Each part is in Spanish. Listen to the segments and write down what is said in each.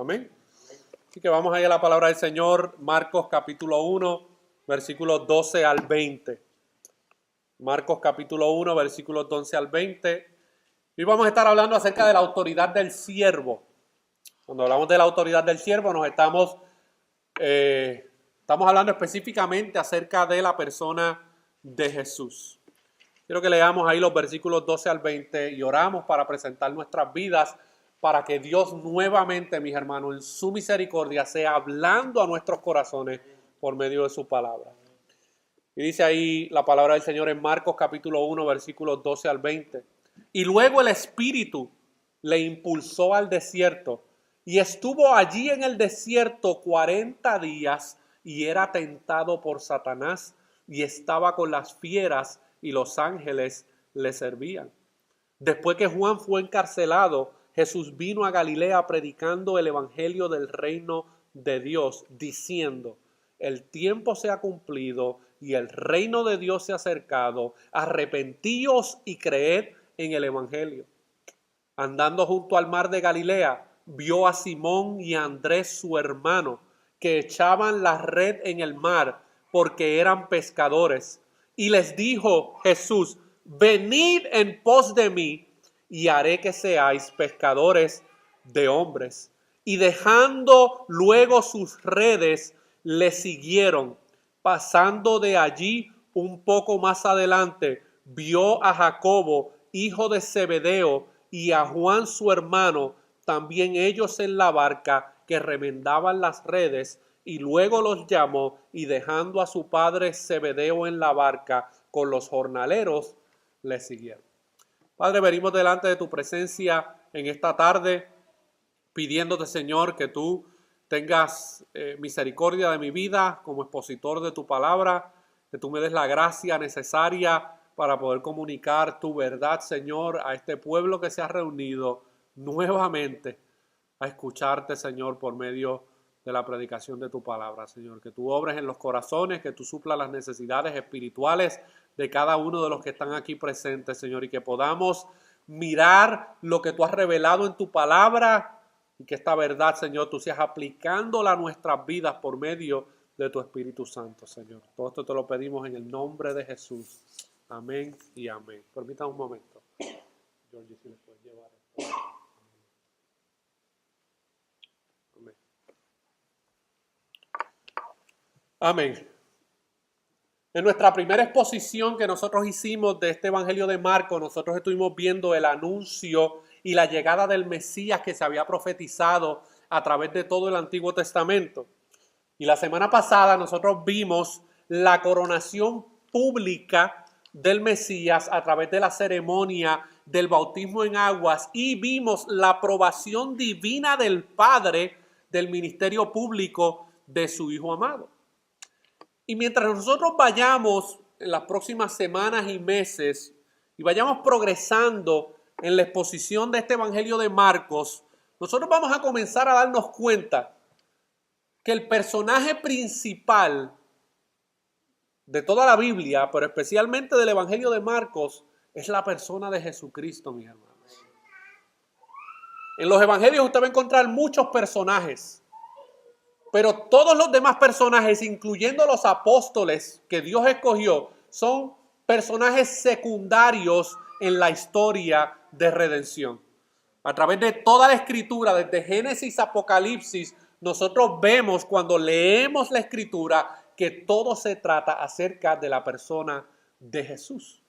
Amén. Así que vamos a ir a la palabra del Señor, Marcos capítulo 1, versículos 12 al 20. Marcos capítulo 1, versículos 12 al 20. Hoy vamos a estar hablando acerca de la autoridad del siervo. Cuando hablamos de la autoridad del siervo, estamos hablando específicamente acerca de la persona de Jesús. Quiero que leamos ahí los versículos 12 al 20 y oramos para presentar nuestras vidas para que Dios nuevamente, mis hermanos, en su misericordia sea hablando a nuestros corazones por medio de su palabra. Y dice ahí la palabra del Señor en Marcos capítulo 1, versículos 12 al 20. Y luego el Espíritu le impulsó al desierto y estuvo allí en el desierto 40 días y era tentado por Satanás y estaba con las fieras y los ángeles le servían. Después que Juan fue encarcelado, Jesús vino a Galilea predicando el evangelio del reino de Dios, diciendo: el tiempo se ha cumplido y el reino de Dios se ha acercado. Arrepentíos y creed en el evangelio. Andando junto al mar de Galilea, vio a Simón y a Andrés su hermano, que echaban la red en el mar porque eran pescadores. Y les dijo Jesús: venid en pos de mí y haré que seáis pescadores de hombres. Y dejando luego sus redes, le siguieron. Pasando de allí un poco más adelante, vio a Jacobo, hijo de Zebedeo, y a Juan su hermano, también ellos en la barca, que remendaban las redes, y luego los llamó, y dejando a su padre Zebedeo en la barca con los jornaleros, le siguieron. Padre, venimos delante de tu presencia en esta tarde, pidiéndote, Señor, que tú tengas misericordia de mi vida como expositor de tu palabra, que tú me des la gracia necesaria para poder comunicar tu verdad, Señor, a este pueblo que se ha reunido nuevamente a escucharte, Señor, por medio de la predicación de tu palabra, Señor. Que tú obres en los corazones, que tú suplas las necesidades espirituales de cada uno de los que están aquí presentes, Señor, y que podamos mirar lo que tú has revelado en tu palabra y que esta verdad, Señor, tú seas aplicándola a nuestras vidas por medio de tu Espíritu Santo, Señor. Todo esto te lo pedimos en el nombre de Jesús. Amén y amén. Permítame un momento. Georgie, si le puedes llevar esto. Amén. Amén. En nuestra primera exposición que nosotros hicimos de este Evangelio de Marcos, nosotros estuvimos viendo el anuncio y la llegada del Mesías que se había profetizado a través de todo el Antiguo Testamento. Y la semana pasada nosotros vimos la coronación pública del Mesías a través de la ceremonia del bautismo en aguas y vimos la aprobación divina del Padre del ministerio público de su Hijo amado. Y mientras nosotros vayamos en las próximas semanas y meses y vayamos progresando en la exposición de este Evangelio de Marcos, nosotros vamos a comenzar a darnos cuenta que el personaje principal de toda la Biblia, pero especialmente del Evangelio de Marcos, es la persona de Jesucristo, mis hermanos. En los Evangelios usted va a encontrar muchos personajes, pero todos los demás personajes, incluyendo los apóstoles que Dios escogió, son personajes secundarios en la historia de redención. A través de toda la Escritura, desde Génesis a Apocalipsis, nosotros vemos cuando leemos la Escritura que todo se trata acerca de la persona de Jesús.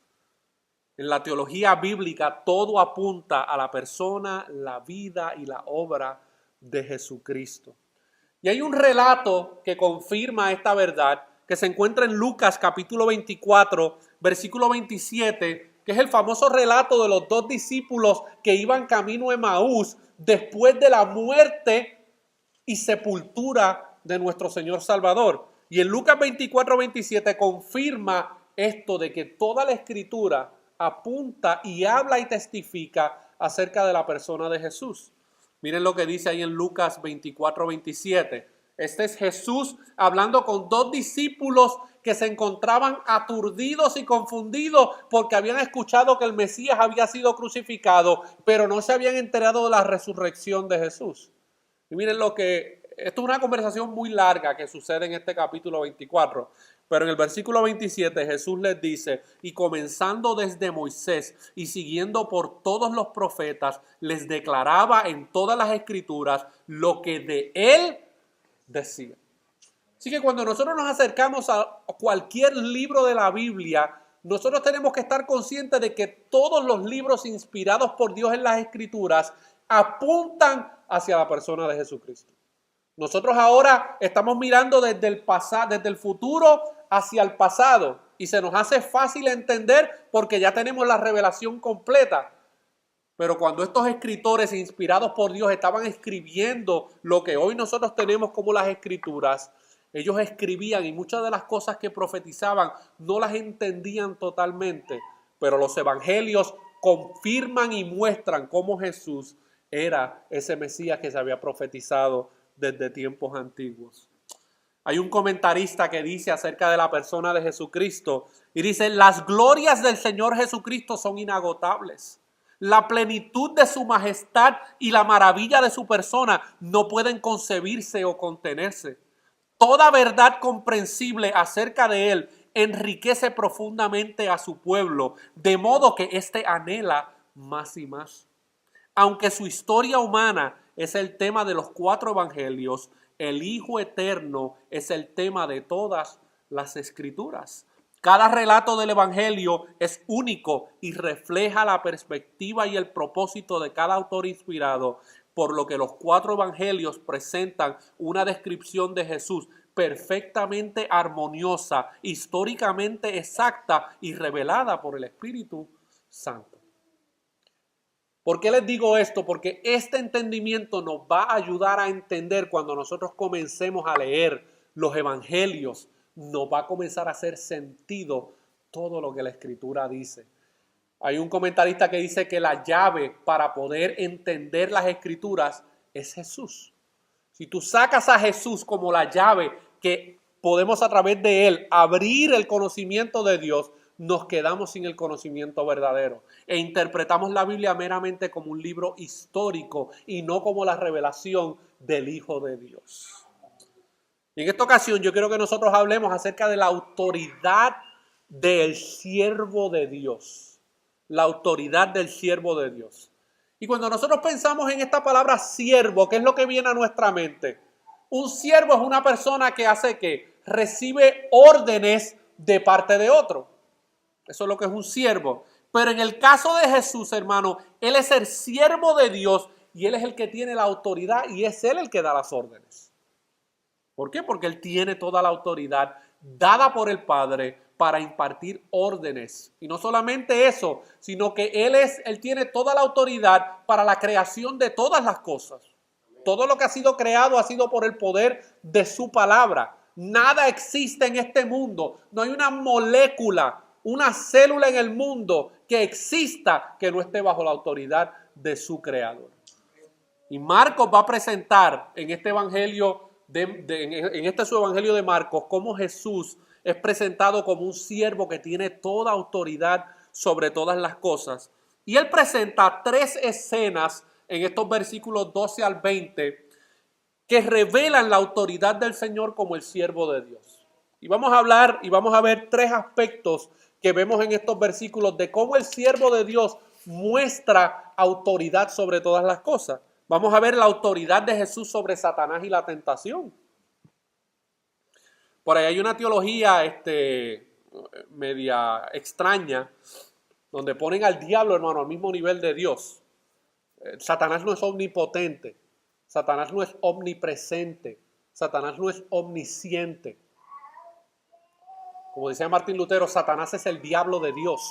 En la teología bíblica todo apunta a la persona, la vida y la obra de Jesucristo. Y hay un relato que confirma esta verdad que se encuentra en Lucas capítulo 24, versículo 27, que es el famoso relato de los dos discípulos que iban camino a Emaús después de la muerte y sepultura de nuestro Señor Salvador. Y en Lucas 24, 27 confirma esto de que toda la Escritura apunta y habla y testifica acerca de la persona de Jesús. Miren lo que dice ahí en Lucas 24, 27. Este es Jesús hablando con dos discípulos que se encontraban aturdidos y confundidos porque habían escuchado que el Mesías había sido crucificado, pero no se habían enterado de la resurrección de Jesús. Y miren esto es una conversación muy larga que sucede en este capítulo 24, pero en el versículo 27 Jesús les dice, y comenzando desde Moisés y siguiendo por todos los profetas, les declaraba en todas las escrituras lo que de él decía. Así que cuando nosotros nos acercamos a cualquier libro de la Biblia, nosotros tenemos que estar conscientes de que todos los libros inspirados por Dios en las Escrituras apuntan hacia la persona de Jesucristo. Nosotros ahora estamos mirando desde el pasado, desde el futuro hacia el pasado, y se nos hace fácil entender porque ya tenemos la revelación completa. Pero cuando estos escritores inspirados por Dios estaban escribiendo lo que hoy nosotros tenemos como las Escrituras, ellos escribían y muchas de las cosas que profetizaban no las entendían totalmente, pero los evangelios confirman y muestran cómo Jesús era ese Mesías que se había profetizado desde tiempos antiguos. Hay un comentarista que dice acerca de la persona de Jesucristo y dice, las glorias del Señor Jesucristo son inagotables. La plenitud de su majestad y la maravilla de su persona no pueden concebirse o contenerse. Toda verdad comprensible acerca de él enriquece profundamente a su pueblo, de modo que éste anhela más y más. Aunque su historia humana es el tema de los 4 evangelios, el Hijo Eterno es el tema de todas las Escrituras. Cada relato del Evangelio es único y refleja la perspectiva y el propósito de cada autor inspirado, por lo que los 4 evangelios presentan una descripción de Jesús perfectamente armoniosa, históricamente exacta y revelada por el Espíritu Santo. ¿Por qué les digo esto? Porque este entendimiento nos va a ayudar a entender cuando nosotros comencemos a leer los evangelios, nos va a comenzar a hacer sentido todo lo que la Escritura dice. Hay un comentarista que dice que la llave para poder entender las Escrituras es Jesús. Si tú sacas a Jesús como la llave que podemos a través de él abrir el conocimiento de Dios, nos quedamos sin el conocimiento verdadero e interpretamos la Biblia meramente como un libro histórico y no como la revelación del Hijo de Dios. Y en esta ocasión yo quiero que nosotros hablemos acerca de la autoridad del siervo de Dios. La autoridad del siervo de Dios. Y cuando nosotros pensamos en esta palabra siervo, ¿qué es lo que viene a nuestra mente? Un siervo es una persona que hace ¿qué? Recibe órdenes de parte de otro. Eso es lo que es un siervo. Pero en el caso de Jesús, hermano, Él es el siervo de Dios y Él es el que tiene la autoridad y es Él el que da las órdenes. ¿Por qué? Porque Él tiene toda la autoridad dada por el Padre para impartir órdenes. Y no solamente eso, sino que Él tiene toda la autoridad para la creación de todas las cosas. Todo lo que ha sido creado ha sido por el poder de su palabra. Nada existe en este mundo. No hay una molécula, una célula en el mundo que exista que no esté bajo la autoridad de su creador. Y Marcos va a presentar en este evangelio, en este su evangelio de Marcos, cómo Jesús es presentado como un siervo que tiene toda autoridad sobre todas las cosas. Y él presenta 3 escenas en estos versículos 12 al 20 que revelan la autoridad del Señor como el siervo de Dios. Y vamos a hablar y vamos a ver 3 aspectos que vemos en estos versículos de cómo el siervo de Dios muestra autoridad sobre todas las cosas. Vamos a ver la autoridad de Jesús sobre Satanás y la tentación. Por ahí hay una teología media extraña donde ponen al diablo, hermano, al mismo nivel de Dios. Satanás no es omnipotente, Satanás no es omnipresente, Satanás no es omnisciente. Como decía Martín Lutero, Satanás es el diablo de Dios.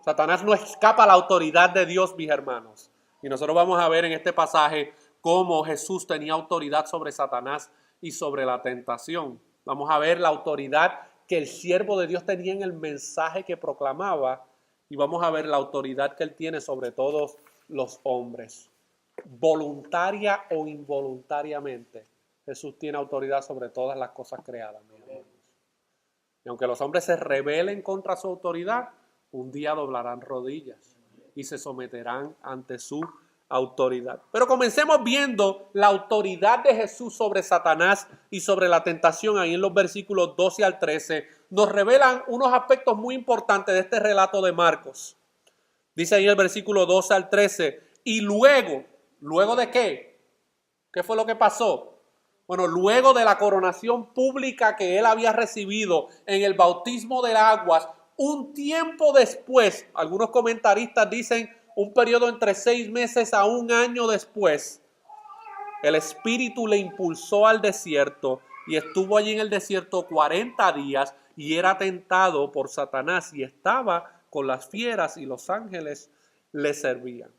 Satanás no escapa a la autoridad de Dios, mis hermanos. Y nosotros vamos a ver en este pasaje cómo Jesús tenía autoridad sobre Satanás y sobre la tentación. Vamos a ver la autoridad que el siervo de Dios tenía en el mensaje que proclamaba y vamos a ver la autoridad que él tiene sobre todos los hombres. Voluntaria o involuntariamente, Jesús tiene autoridad sobre todas las cosas creadas, mis hermanos. Y aunque los hombres se rebelen contra su autoridad, un día doblarán rodillas y se someterán ante su autoridad. Pero comencemos viendo la autoridad de Jesús sobre Satanás y sobre la tentación. Ahí en los versículos 12 al 13 nos revelan unos aspectos muy importantes de este relato de Marcos. Dice ahí el versículo 12 al 13, y ¿luego de qué? ¿Qué fue lo que pasó? Bueno, luego de la coronación pública que él había recibido en el bautismo de aguas, un tiempo después, algunos comentaristas dicen un periodo entre 6 meses a 1 año después, el Espíritu le impulsó al desierto y estuvo allí en el desierto 40 días y era tentado por Satanás y estaba con las fieras y los ángeles le servían.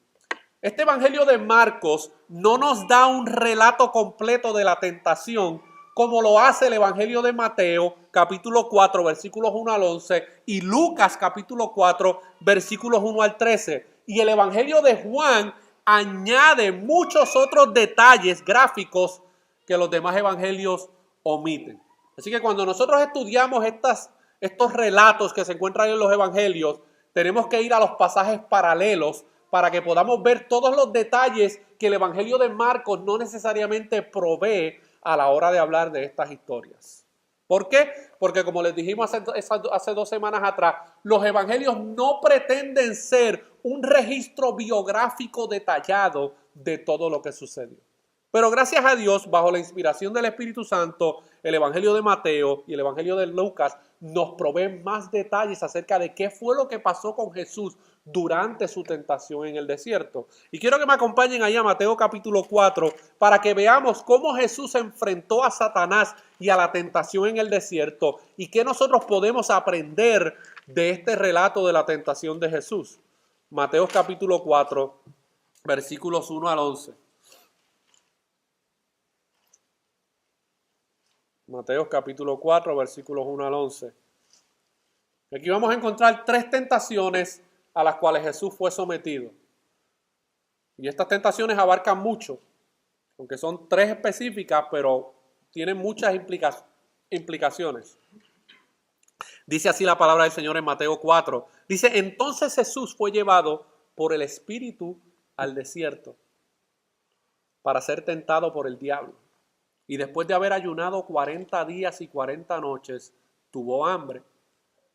Este evangelio de Marcos no nos da un relato completo de la tentación como lo hace el evangelio de Mateo capítulo 4 versículos 1 al 11 y Lucas capítulo 4 versículos 1 al 13. Y el evangelio de Juan añade muchos otros detalles gráficos que los demás evangelios omiten. Así que cuando nosotros estudiamos estos relatos que se encuentran en los evangelios, tenemos que ir a los pasajes paralelos para que podamos ver todos los detalles que el evangelio de Marcos no necesariamente provee a la hora de hablar de estas historias. ¿Por qué? Porque como les dijimos hace 2 semanas atrás, los evangelios no pretenden ser un registro biográfico detallado de todo lo que sucedió. Pero gracias a Dios, bajo la inspiración del Espíritu Santo, el evangelio de Mateo y el evangelio de Lucas nos proveen más detalles acerca de qué fue lo que pasó con Jesús durante su tentación en el desierto. Y quiero que me acompañen ahí a Mateo capítulo 4 para que veamos cómo Jesús enfrentó a Satanás y a la tentación en el desierto y qué nosotros podemos aprender de este relato de la tentación de Jesús. Mateo capítulo 4, versículos 1 al 11. Mateo capítulo 4, versículos 1 al 11. Aquí vamos a encontrar 3 tentaciones a las cuales Jesús fue sometido. Y estas tentaciones abarcan mucho, aunque son 3 específicas, pero tienen muchas implicaciones. Dice así la palabra del Señor en Mateo 4. Dice, entonces Jesús fue llevado por el Espíritu al desierto para ser tentado por el diablo. Y después de haber ayunado 40 días y 40 noches, tuvo hambre.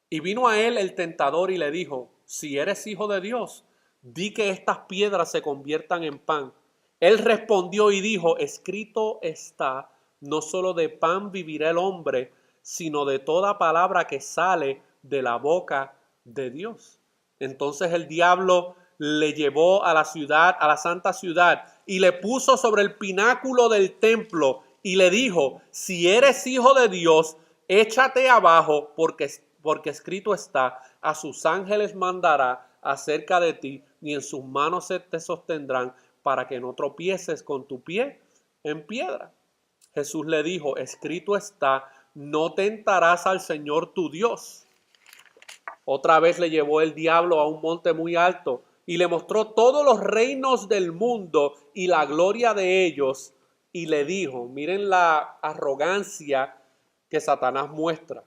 Y vino a él el tentador y le dijo, si eres hijo de Dios, di que estas piedras se conviertan en pan. Él respondió y dijo, escrito está, no solo de pan vivirá el hombre, sino de toda palabra que sale de la boca de Dios. Entonces el diablo le llevó a la ciudad, a la santa ciudad, y le puso sobre el pináculo del templo, y le dijo, si eres hijo de Dios, échate abajo, porque escrito está, a sus ángeles mandará acerca de ti, y en sus manos se te sostendrán, para que no tropieces con tu pie en piedra. Jesús le dijo, escrito está, no tentarás al Señor tu Dios. Otra vez le llevó el diablo a un monte muy alto, y le mostró todos los reinos del mundo y la gloria de ellos, y le dijo, miren la arrogancia que Satanás muestra.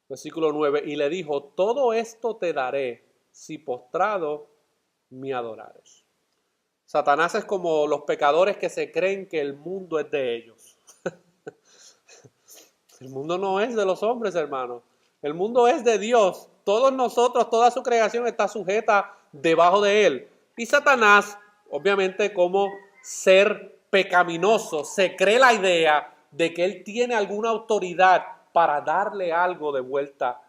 Versículo 9, y le dijo, todo esto te daré si postrado me adorares. Satanás es como los pecadores que se creen que el mundo es de ellos. El mundo no es de los hombres, hermanos. El mundo es de Dios. Todos nosotros, toda su creación está sujeta debajo de él. Y Satanás, obviamente como ser pecaminoso, se cree la idea de que él tiene alguna autoridad para darle algo de vuelta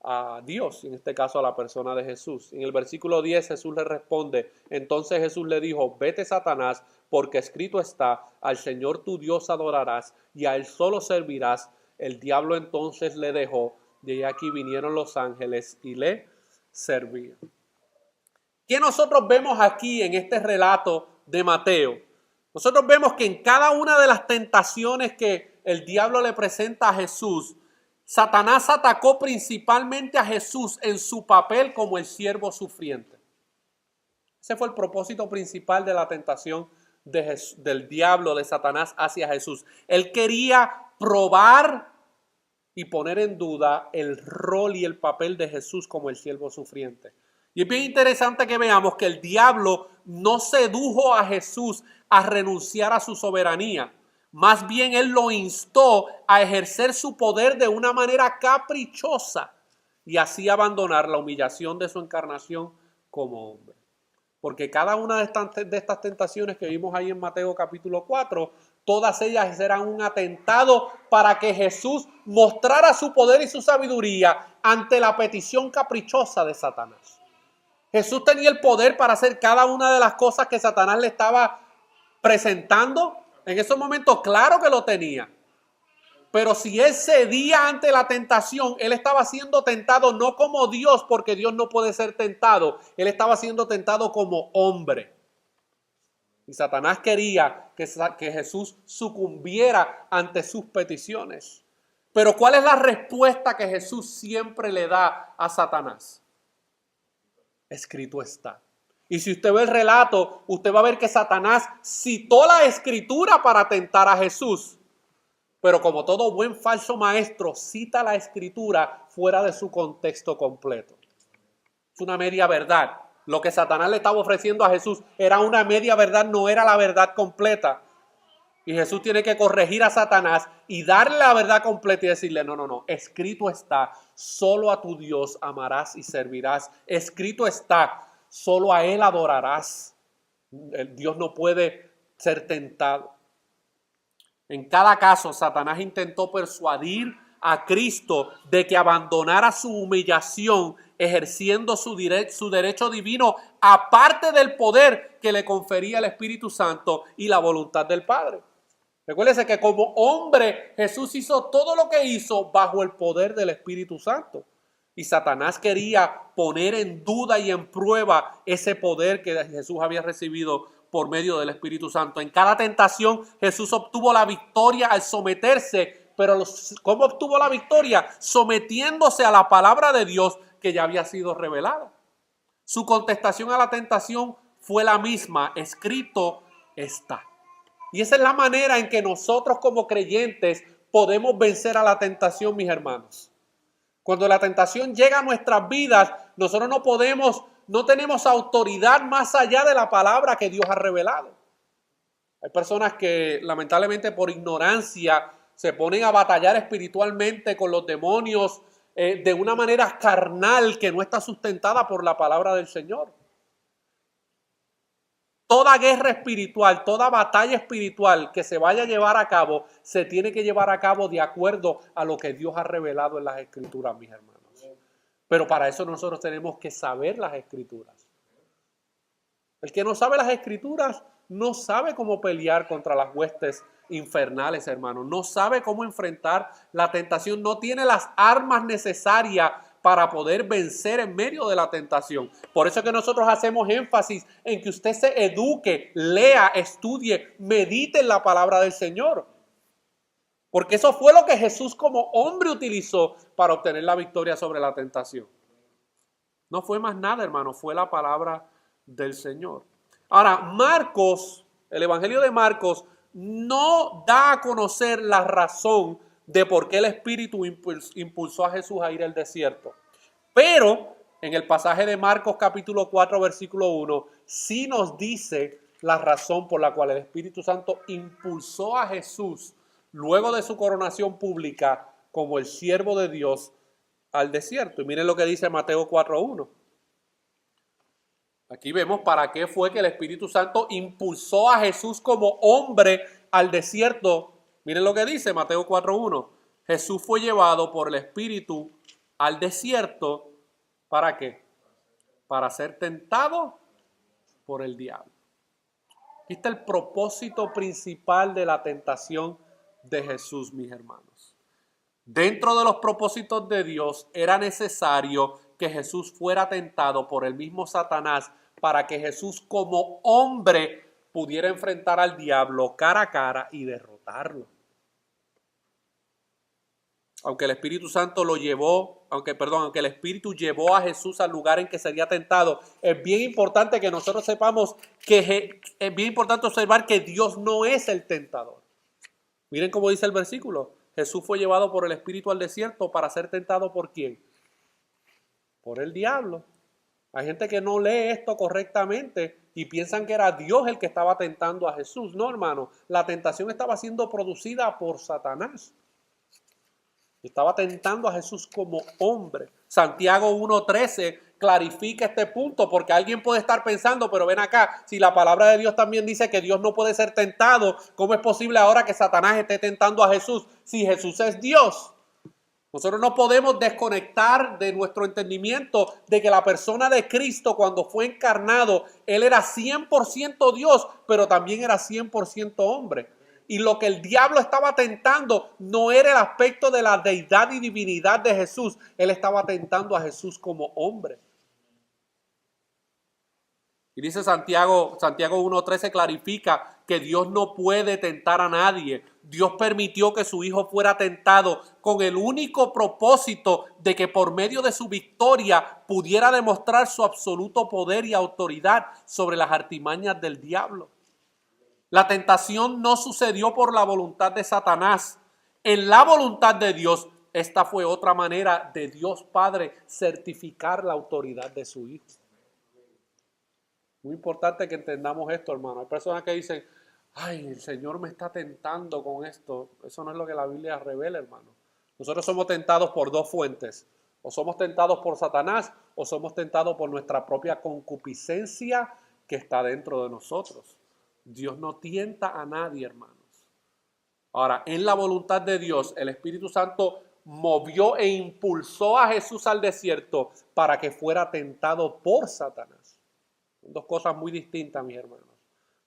a Dios, en este caso a la persona de Jesús. En el versículo 10 Jesús le responde, entonces Jesús le dijo, vete Satanás, porque escrito está, al Señor tu Dios adorarás y a él solo servirás. El diablo entonces le dejó, y aquí vinieron los ángeles y le servían. ¿Qué nosotros vemos aquí en este relato de Mateo? Nosotros vemos que en cada una de las tentaciones que el diablo le presenta a Jesús, Satanás atacó principalmente a Jesús en su papel como el siervo sufriente. Ese fue el propósito principal de la tentación del diablo, de Satanás hacia Jesús. Él quería probar y poner en duda el rol y el papel de Jesús como el siervo sufriente. Y es bien interesante que veamos que el diablo no sedujo a Jesús a renunciar a su soberanía. Más bien él lo instó a ejercer su poder de una manera caprichosa y así abandonar la humillación de su encarnación como hombre. Porque cada una de estas tentaciones que vimos ahí en Mateo capítulo 4, todas ellas eran un atentado para que Jesús mostrara su poder y su sabiduría ante la petición caprichosa de Satanás. Jesús tenía el poder para hacer cada una de las cosas que Satanás le estaba presentando. En esos momentos, claro que lo tenía. Pero si él cedía ante la tentación, él estaba siendo tentado no como Dios, porque Dios no puede ser tentado. Él estaba siendo tentado como hombre. Y Satanás quería que Jesús sucumbiera ante sus peticiones. Pero ¿cuál es la respuesta que Jesús siempre le da a Satanás? Escrito está. Y si usted ve el relato, usted va a ver que Satanás citó la escritura para tentar a Jesús. Pero como todo buen falso maestro, cita la escritura fuera de su contexto completo. Es una media verdad. Lo que Satanás le estaba ofreciendo a Jesús era una media verdad, no era la verdad completa. Y Jesús tiene que corregir a Satanás y darle la verdad completa y decirle, no, escrito está, solo a tu Dios amarás y servirás. Escrito está, solo a Él adorarás. Dios no puede ser tentado. En cada caso, Satanás intentó persuadir a Cristo de que abandonara su humillación, ejerciendo su derecho divino, aparte del poder que le confería el Espíritu Santo y la voluntad del Padre. Recuérdese que como hombre Jesús hizo todo lo que hizo bajo el poder del Espíritu Santo. Y Satanás quería poner en duda y en prueba ese poder que Jesús había recibido por medio del Espíritu Santo. En cada tentación Jesús obtuvo la victoria al someterse. Pero ¿cómo obtuvo la victoria? Sometiéndose a la palabra de Dios que ya había sido revelada. Su contestación a la tentación fue la misma: escrito está. Y esa es la manera en que nosotros como creyentes podemos vencer a la tentación, mis hermanos. Cuando la tentación llega a nuestras vidas, nosotros no tenemos autoridad más allá de la palabra que Dios ha revelado. Hay personas que lamentablemente por ignorancia se ponen a batallar espiritualmente con los demonios de una manera carnal que no está sustentada por la palabra del Señor. Toda guerra espiritual, toda batalla espiritual que se vaya a llevar a cabo, se tiene que llevar a cabo de acuerdo a lo que Dios ha revelado en las Escrituras, mis hermanos. Pero para eso nosotros tenemos que saber las Escrituras. El que no sabe las Escrituras no sabe cómo pelear contra las huestes infernales, hermanos. No sabe cómo enfrentar la tentación. No tiene las armas necesarias para poder vencer en medio de la tentación. Por eso es que nosotros hacemos énfasis en que usted se eduque, lea, estudie, medite en la palabra del Señor. Porque eso fue lo que Jesús como hombre utilizó para obtener la victoria sobre la tentación. No fue más nada, hermano, fue la palabra del Señor. Ahora, Marcos, el Evangelio de Marcos, no da a conocer la razón de por qué el Espíritu impulsó a Jesús a ir al desierto. Pero en el pasaje de Marcos capítulo 4, versículo 1, sí nos dice la razón por la cual el Espíritu Santo impulsó a Jesús, luego de su coronación pública como el siervo de Dios, al desierto. Y miren lo que dice Mateo 4:1. Aquí vemos para qué fue que el Espíritu Santo impulsó a Jesús como hombre al desierto. Miren lo que dice Mateo 4:1. Jesús fue llevado por el Espíritu al desierto. ¿Para qué? Para ser tentado por el diablo. Aquí está el propósito principal de la tentación de Jesús, mis hermanos. Dentro de los propósitos de Dios era necesario que Jesús fuera tentado por el mismo Satanás para que Jesús como hombre pudiera enfrentar al diablo cara a cara y derrotarlo. Aunque el Espíritu Santo aunque el Espíritu llevó a Jesús al lugar en que sería tentado, es bien importante que nosotros sepamos que es bien importante observar que Dios no es el tentador. Miren cómo dice el versículo. Jesús fue llevado por el Espíritu al desierto para ser tentado ¿por quién? Por el diablo. Hay gente que no lee esto correctamente y piensan que era Dios el que estaba tentando a Jesús. No, hermano, la tentación estaba siendo producida por Satanás. Estaba tentando a Jesús como hombre. Santiago 1:13 clarifica este punto, porque alguien puede estar pensando, pero ven acá, si la palabra de Dios también dice que Dios no puede ser tentado, ¿cómo es posible ahora que Satanás esté tentando a Jesús si Jesús es Dios? Nosotros no podemos desconectar de nuestro entendimiento de que la persona de Cristo, cuando fue encarnado, Él era 100% Dios, pero también era 100% hombre. Y lo que el diablo estaba tentando no era el aspecto de la deidad y divinidad de Jesús. Él estaba tentando a Jesús como hombre. Y dice Santiago 1:13 clarifica que Dios no puede tentar a nadie. Dios permitió que su Hijo fuera tentado con el único propósito de que por medio de su victoria pudiera demostrar su absoluto poder y autoridad sobre las artimañas del diablo. La tentación no sucedió por la voluntad de Satanás. En la voluntad de Dios, esta fue otra manera de Dios Padre certificar la autoridad de su Hijo. Muy importante que entendamos esto, hermano. Hay personas que dicen, ay, el Señor me está tentando con esto. Eso no es lo que la Biblia revela, hermano. Nosotros somos tentados por dos fuentes. O somos tentados por Satanás o somos tentados por nuestra propia concupiscencia que está dentro de nosotros. Dios no tienta a nadie, hermanos. Ahora, en la voluntad de Dios, el Espíritu Santo movió e impulsó a Jesús al desierto para que fuera tentado por Satanás. Son dos cosas muy distintas, mis hermanos.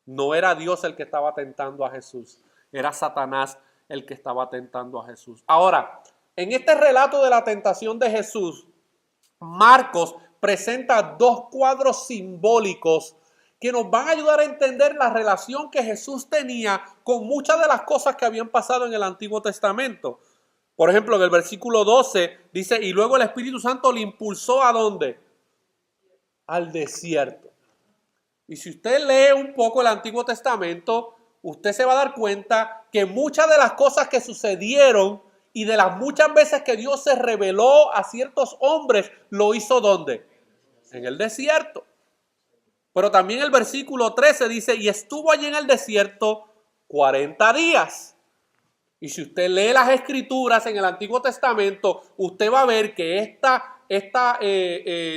No era Dios el que estaba tentando a Jesús, era Satanás el que estaba tentando a Jesús. Ahora, en este relato de la tentación de Jesús, Marcos presenta dos cuadros simbólicos que nos van a ayudar a entender la relación que Jesús tenía con muchas de las cosas que habían pasado en el Antiguo Testamento. Por ejemplo, en el versículo 12 dice, y luego el Espíritu Santo le impulsó ¿a dónde? Al desierto. Y si usted lee un poco el Antiguo Testamento, usted se va a dar cuenta que muchas de las cosas que sucedieron y de las muchas veces que Dios se reveló a ciertos hombres, lo hizo ¿dónde? En el desierto. Pero también el versículo 13 dice, y estuvo allí en el desierto 40 días. Y si usted lee las Escrituras en el Antiguo Testamento, usted va a ver que esta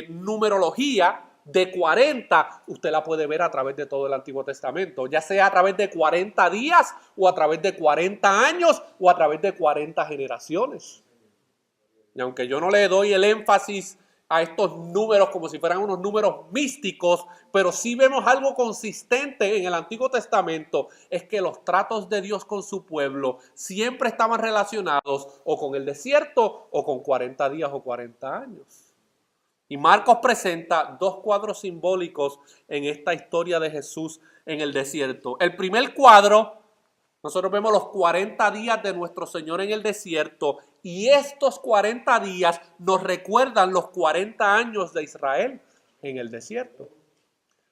numerología de 40, usted la puede ver a través de todo el Antiguo Testamento, ya sea a través de 40 días o a través de 40 años o a través de 40 generaciones. Y aunque yo no le doy el énfasis a estos números como si fueran unos números místicos, pero sí vemos algo consistente en el Antiguo Testamento, es que los tratos de Dios con su pueblo siempre estaban relacionados o con el desierto o con 40 días o 40 años. Y Marcos presenta dos cuadros simbólicos en esta historia de Jesús en el desierto. El primer cuadro, nosotros vemos los 40 días de nuestro Señor en el desierto y estos 40 días nos recuerdan los 40 años de Israel en el desierto.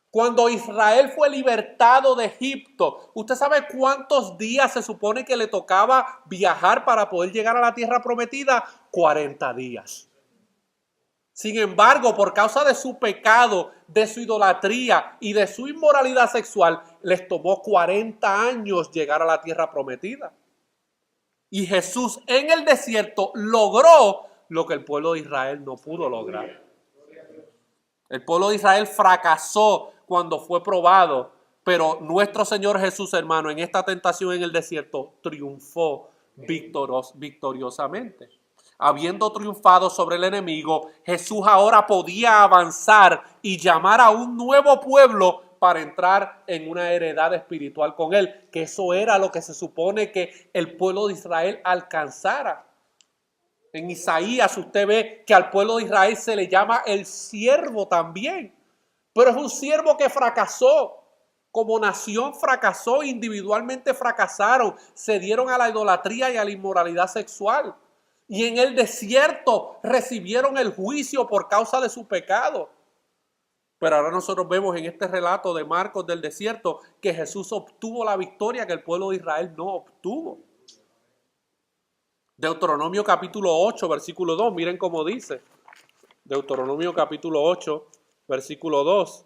Cuando Israel fue libertado de Egipto, ¿usted sabe cuántos días se supone que le tocaba viajar para poder llegar a la tierra prometida? 40 días. Sin embargo, por causa de su pecado, de su idolatría y de su inmoralidad sexual, les tomó 40 años llegar a la tierra prometida. Y Jesús en el desierto logró lo que el pueblo de Israel no pudo lograr. El pueblo de Israel fracasó cuando fue probado, pero nuestro Señor Jesús, hermano, en esta tentación en el desierto, triunfó victoriosamente. Habiendo triunfado sobre el enemigo, Jesús ahora podía avanzar y llamar a un nuevo pueblo para entrar en una heredad espiritual con él, que eso era lo que se supone que el pueblo de Israel alcanzara. En Isaías usted ve que al pueblo de Israel se le llama el siervo también, pero es un siervo que fracasó. Como nación fracasó, individualmente fracasaron, se dieron a la idolatría y a la inmoralidad sexual. Y en el desierto recibieron el juicio por causa de su pecado. Pero ahora nosotros vemos en este relato de Marcos del desierto que Jesús obtuvo la victoria que el pueblo de Israel no obtuvo. Deuteronomio capítulo 8, versículo 2, miren cómo dice. Deuteronomio capítulo 8, versículo 2.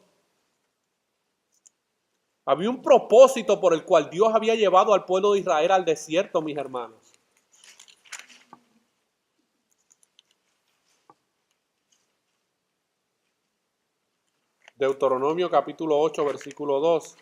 Había un propósito por el cual Dios había llevado al pueblo de Israel al desierto, mis hermanos. Deuteronomio capítulo 8, versículo 2.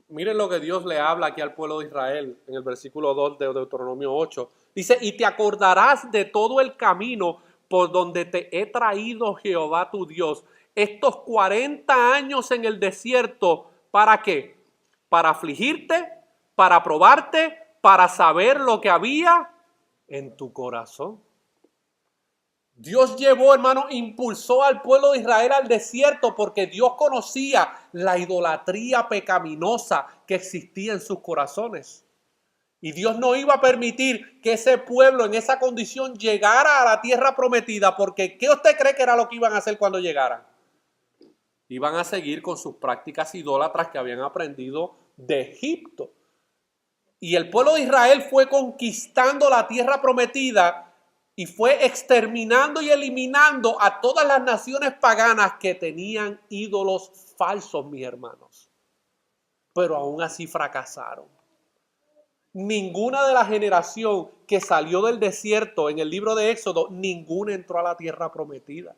Miren lo que Dios le habla aquí al pueblo de Israel en el versículo 2 de Deuteronomio 8. Dice, y te acordarás de todo el camino por donde te he traído Jehová tu Dios estos 40 años en el desierto. ¿Para qué? Para afligirte, para probarte, para saber lo que había en tu corazón. Dios llevó, hermano, impulsó al pueblo de Israel al desierto porque Dios conocía la idolatría pecaminosa que existía en sus corazones. Y Dios no iba a permitir que ese pueblo en esa condición llegara a la tierra prometida, porque ¿qué usted cree que era lo que iban a hacer cuando llegaran? Iban a seguir con sus prácticas idólatras que habían aprendido de Egipto. Y el pueblo de Israel fue conquistando la tierra prometida y fue exterminando y eliminando a todas las naciones paganas que tenían ídolos falsos, mis hermanos. Pero aún así fracasaron. Ninguna de la generación que salió del desierto en el libro de Éxodo, ninguna entró a la tierra prometida.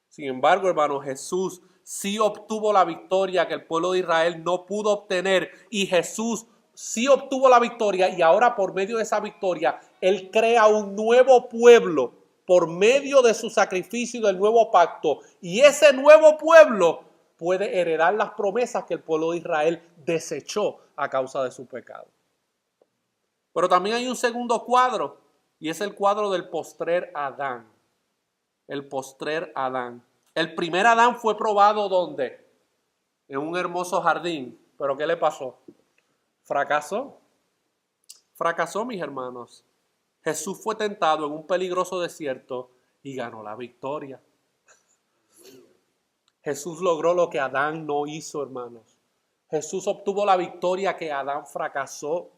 Sin embargo, hermanos, Jesús sí obtuvo la victoria que el pueblo de Israel no pudo obtener, y Jesús sí obtuvo la victoria, y ahora por medio de esa victoria Él crea un nuevo pueblo por medio de su sacrificio y del nuevo pacto, y ese nuevo pueblo puede heredar las promesas que el pueblo de Israel desechó a causa de su pecado. Pero también hay un segundo cuadro, y es el cuadro del postrer Adán. El postrer Adán. El primer Adán fue probado ¿dónde? En un hermoso jardín. ¿Pero qué le pasó? Fracasó. Fracasó, mis hermanos. Jesús fue tentado en un peligroso desierto y ganó la victoria. Jesús logró lo que Adán no hizo, hermanos. Jesús obtuvo la victoria que Adán fracasó.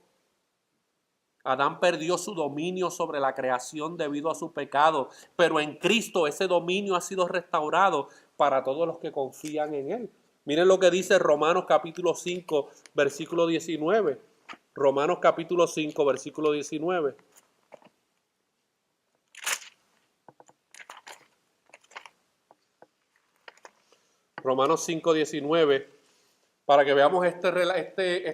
Adán perdió su dominio sobre la creación debido a su pecado, pero en Cristo ese dominio ha sido restaurado para todos los que confían en Él. Miren lo que dice Romanos capítulo 5, versículo 19. Romanos capítulo 5, versículo 19. Romanos 5, 19, para que veamos esta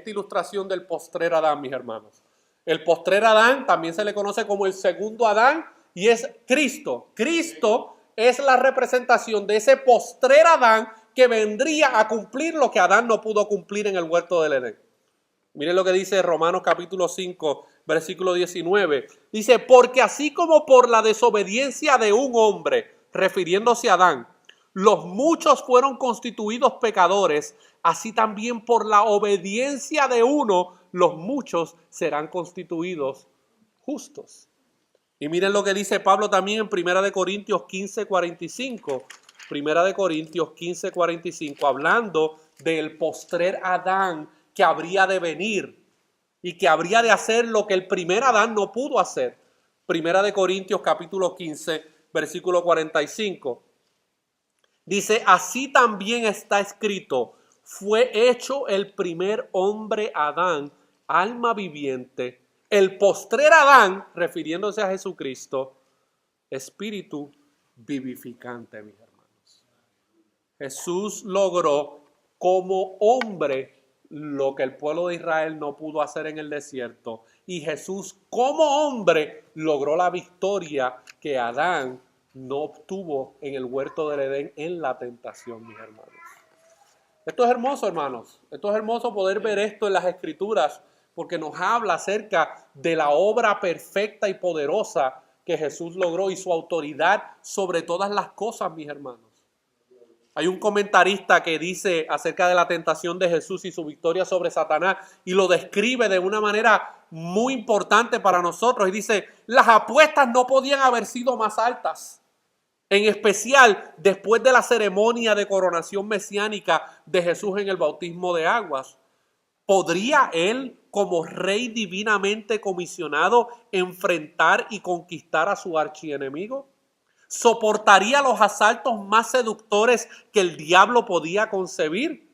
ilustración del postrer Adán, mis hermanos. El postrer Adán también se le conoce como el segundo Adán y es Cristo. Cristo es la representación de ese postrer Adán que vendría a cumplir lo que Adán no pudo cumplir en el huerto del Edén. Miren lo que dice Romanos capítulo 5, versículo 19. Dice, porque así como por la desobediencia de un hombre, refiriéndose a Adán, los muchos fueron constituidos pecadores, así también por la obediencia de uno, los muchos serán constituidos justos. Y miren lo que dice Pablo también en 1 Corintios 15, 45. 1 Corintios 15, 45, hablando del postrer Adán que habría de venir y que habría de hacer lo que el primer Adán no pudo hacer. 1 Corintios capítulo 15, versículo 45. Dice, así también está escrito, fue hecho el primer hombre Adán, alma viviente, el postrer Adán, refiriéndose a Jesucristo, espíritu vivificante, mis hermanos. Jesús logró como hombre lo que el pueblo de Israel no pudo hacer en el desierto, y Jesús como hombre logró la victoria que Adán no obtuvo en el huerto del Edén en la tentación, mis hermanos. Esto es hermoso, hermanos. Esto es hermoso poder ver esto en las Escrituras, porque nos habla acerca de la obra perfecta y poderosa que Jesús logró y su autoridad sobre todas las cosas, mis hermanos. Hay un comentarista que dice acerca de la tentación de Jesús y su victoria sobre Satanás y lo describe de una manera muy importante para nosotros y dice, las apuestas no podían haber sido más altas. En especial después de la ceremonia de coronación mesiánica de Jesús en el bautismo de aguas. ¿Podría él, como rey divinamente comisionado, enfrentar y conquistar a su archienemigo? ¿Soportaría los asaltos más seductores que el diablo podía concebir?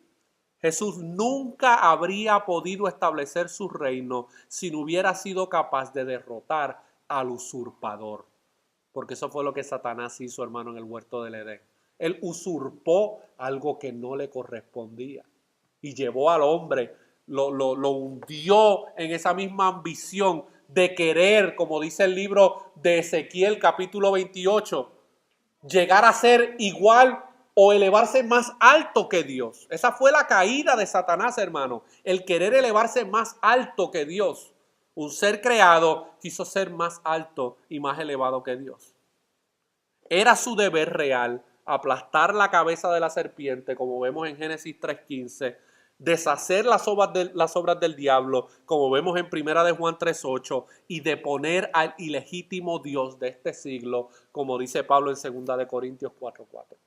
Jesús nunca habría podido establecer su reino si no hubiera sido capaz de derrotar al usurpador. Porque eso fue lo que Satanás hizo, hermano, en el huerto del Edén. Él usurpó algo que no le correspondía y llevó al hombre, lo hundió en esa misma ambición de querer, como dice el libro de Ezequiel capítulo 28, llegar a ser igual o elevarse más alto que Dios. Esa fue la caída de Satanás, hermano. El querer elevarse más alto que Dios. Un ser creado quiso ser más alto y más elevado que Dios. Era su deber real aplastar la cabeza de la serpiente, como vemos en Génesis 3:15, deshacer las obras del diablo, como vemos en Primera de Juan 3:8, y deponer al ilegítimo Dios de este siglo, como dice Pablo en Segunda de Corintios 4:4.